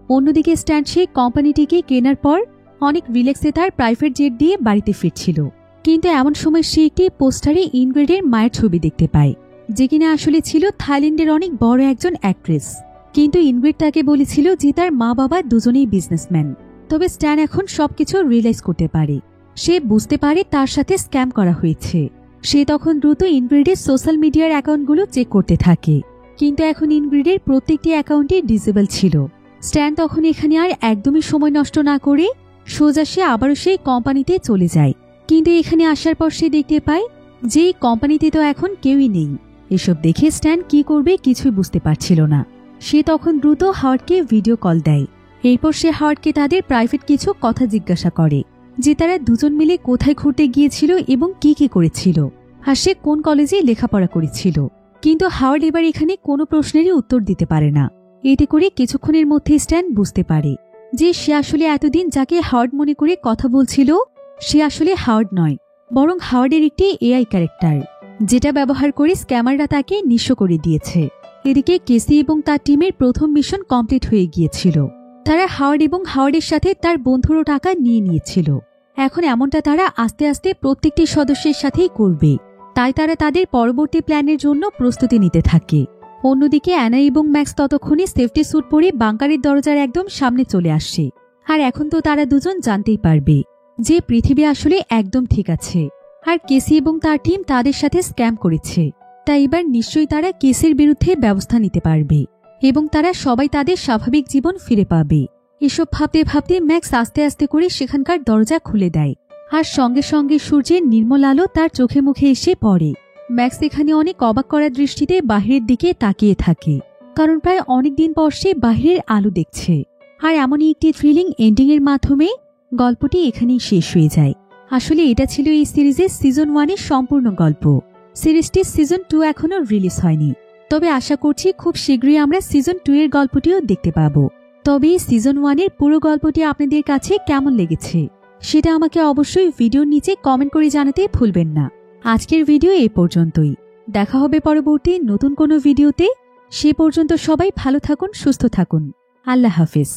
A: অন্যদিকে স্ট্যান সে কোম্পানিটিকে কেনার পর অনেক রিল্যাক্সে তার প্রাইভেট জেট দিয়ে বাড়িতে ফিরছিল। কিন্তু এমন সময় সে একটি পোস্টারে ইনগ্রিডের মায়ের ছবি দেখতে পায়, যে কিনা আসলে ছিল থাইল্যান্ডের অনেক বড় একজন অ্যাক্ট্রেস। কিন্তু ইনগ্রিড তাকে বলেছিল যে তার মা বাবা দুজনেই বিজনেসম্যান। তবে স্ট্যান এখন সবকিছু রিয়েলাইজ করতে পারে। সে বুঝতে পারে তার সাথে স্ক্যাম করা হয়েছে। সে তখন দ্রুত ইনগ্রিডের সোশ্যাল মিডিয়ার অ্যাকাউন্টগুলো চেক করতে থাকে, কিন্তু এখন ইনগ্রিডের প্রত্যেকটি অ্যাকাউন্টই ডিসেবল ছিল। স্ট্যান তখন এখানে আর একদমই সময় নষ্ট না করে সোজা সে আবারও সেই কোম্পানিতে চলে যায়। কিন্তু এখানে আসার পর সে দেখতে পায় যে এই কোম্পানিতে তো এখন কেউই নেই। এসব দেখে স্ট্যান কি করবে কিছুই বুঝতে পারছিল না। সে তখন দ্রুত হাওয়ার্ডকে ভিডিও কল দেয়। এরপর সে হাওয়ার্ডকে তাদের প্রাইভেট কিছু কথা জিজ্ঞাসা করে, যে তারা দুজন মিলে কোথায় ঘুরতে গিয়েছিল এবং কি কি করেছিল, আর সে কোন কলেজে লেখাপড়া করেছিল। কিন্তু হাওয়ার্ড এবার এখানে কোনো প্রশ্নেরই উত্তর দিতে পারে না। এতে করে কিছুক্ষণের মধ্যে স্ট্যান বুঝতে পারে যে সে আসলে এতদিন যাকে হাওয়ার্ড মনে করে কথা বলছিল সে আসলে হাওয়ার্ড নয়, বরং হাওয়ার্ডের একটি এআই ক্যারেক্টার, যেটা ব্যবহার করে স্ক্যামাররা তাকে নিঃস্ব করে দিয়েছে। এদিকে কেসি এবং তার টিমের প্রথম মিশন কমপ্লিট হয়ে গিয়েছিল। তারা হাওয়ার্ড এবং হাওয়ার্ডের সাথে তার বন্ধুরও টাকা নিয়ে নিয়েছিল। এখন এমনটা তারা আস্তে আস্তে প্রত্যেকটি সদস্যের সাথেই করবে। তাই তারা তাদের পরবর্তী প্ল্যানের জন্য প্রস্তুতি নিতে থাকে। অন্যদিকে অ্যানা এবং ম্যাক্স ততক্ষণে সেফটি স্যুট পরে বাংকারের দরজার একদম সামনে চলে আসে। আর এখন তো তারা দুজন জানতেই পারবে যে পৃথিবী আসলে একদম ঠিক আছে, আর কেসি এবং তার টিম তাদের সাথে স্ক্যাম করেছে। তাই এবার নিশ্চয়ই তারা কেসের বিরুদ্ধে ব্যবস্থা নিতে পারবে এবং তারা সবাই তাদের স্বাভাবিক জীবন ফিরে পাবে। এসব ভাবতে ভাবতে ম্যাক্স আস্তে আস্তে করে সেখানকার দরজা খুলে দেয়, আর সঙ্গে সঙ্গে সূর্যের নির্মল আলো তার চোখে মুখে এসে পড়ে। ম্যাক্স এখানে অনেক অবাক করার দৃষ্টিতে বাহিরের দিকে তাকিয়ে থাকে, কারণ প্রায় অনেকদিন পর সে বাহিরের আলো দেখছে। আর এমনই একটি থ্রিলিং এন্ডিং এর মাধ্যমে গল্পটি এখানেই শেষ হয়ে যায়। আসলে এটা ছিল এই সিরিজের সিজন 1 এর সম্পূর্ণ গল্প। সিরিজটির সিজন 2 এখনো রিলিজ হয়নি, তবে আশা করছি খুব শীঘ্রই আমরা সিজন 2 এর গল্পটিও দেখতে পাবো। তবে সিজন 1 এর পুরো গল্পটি আপনাদের কাছে কেমন লেগেছে সেটা আমাকে অবশ্যই ভিডিওর নিচে কমেন্ট করে জানাতে ভুলবেন না। আজকের ভিডিও এই পর্যন্তই। দেখা হবে পরবর্তী নতুন কোনো ভিডিওতে। সে পর্যন্ত সবাই ভালো থাকুন, সুস্থ থাকুন। আল্লাহ হাফেজ।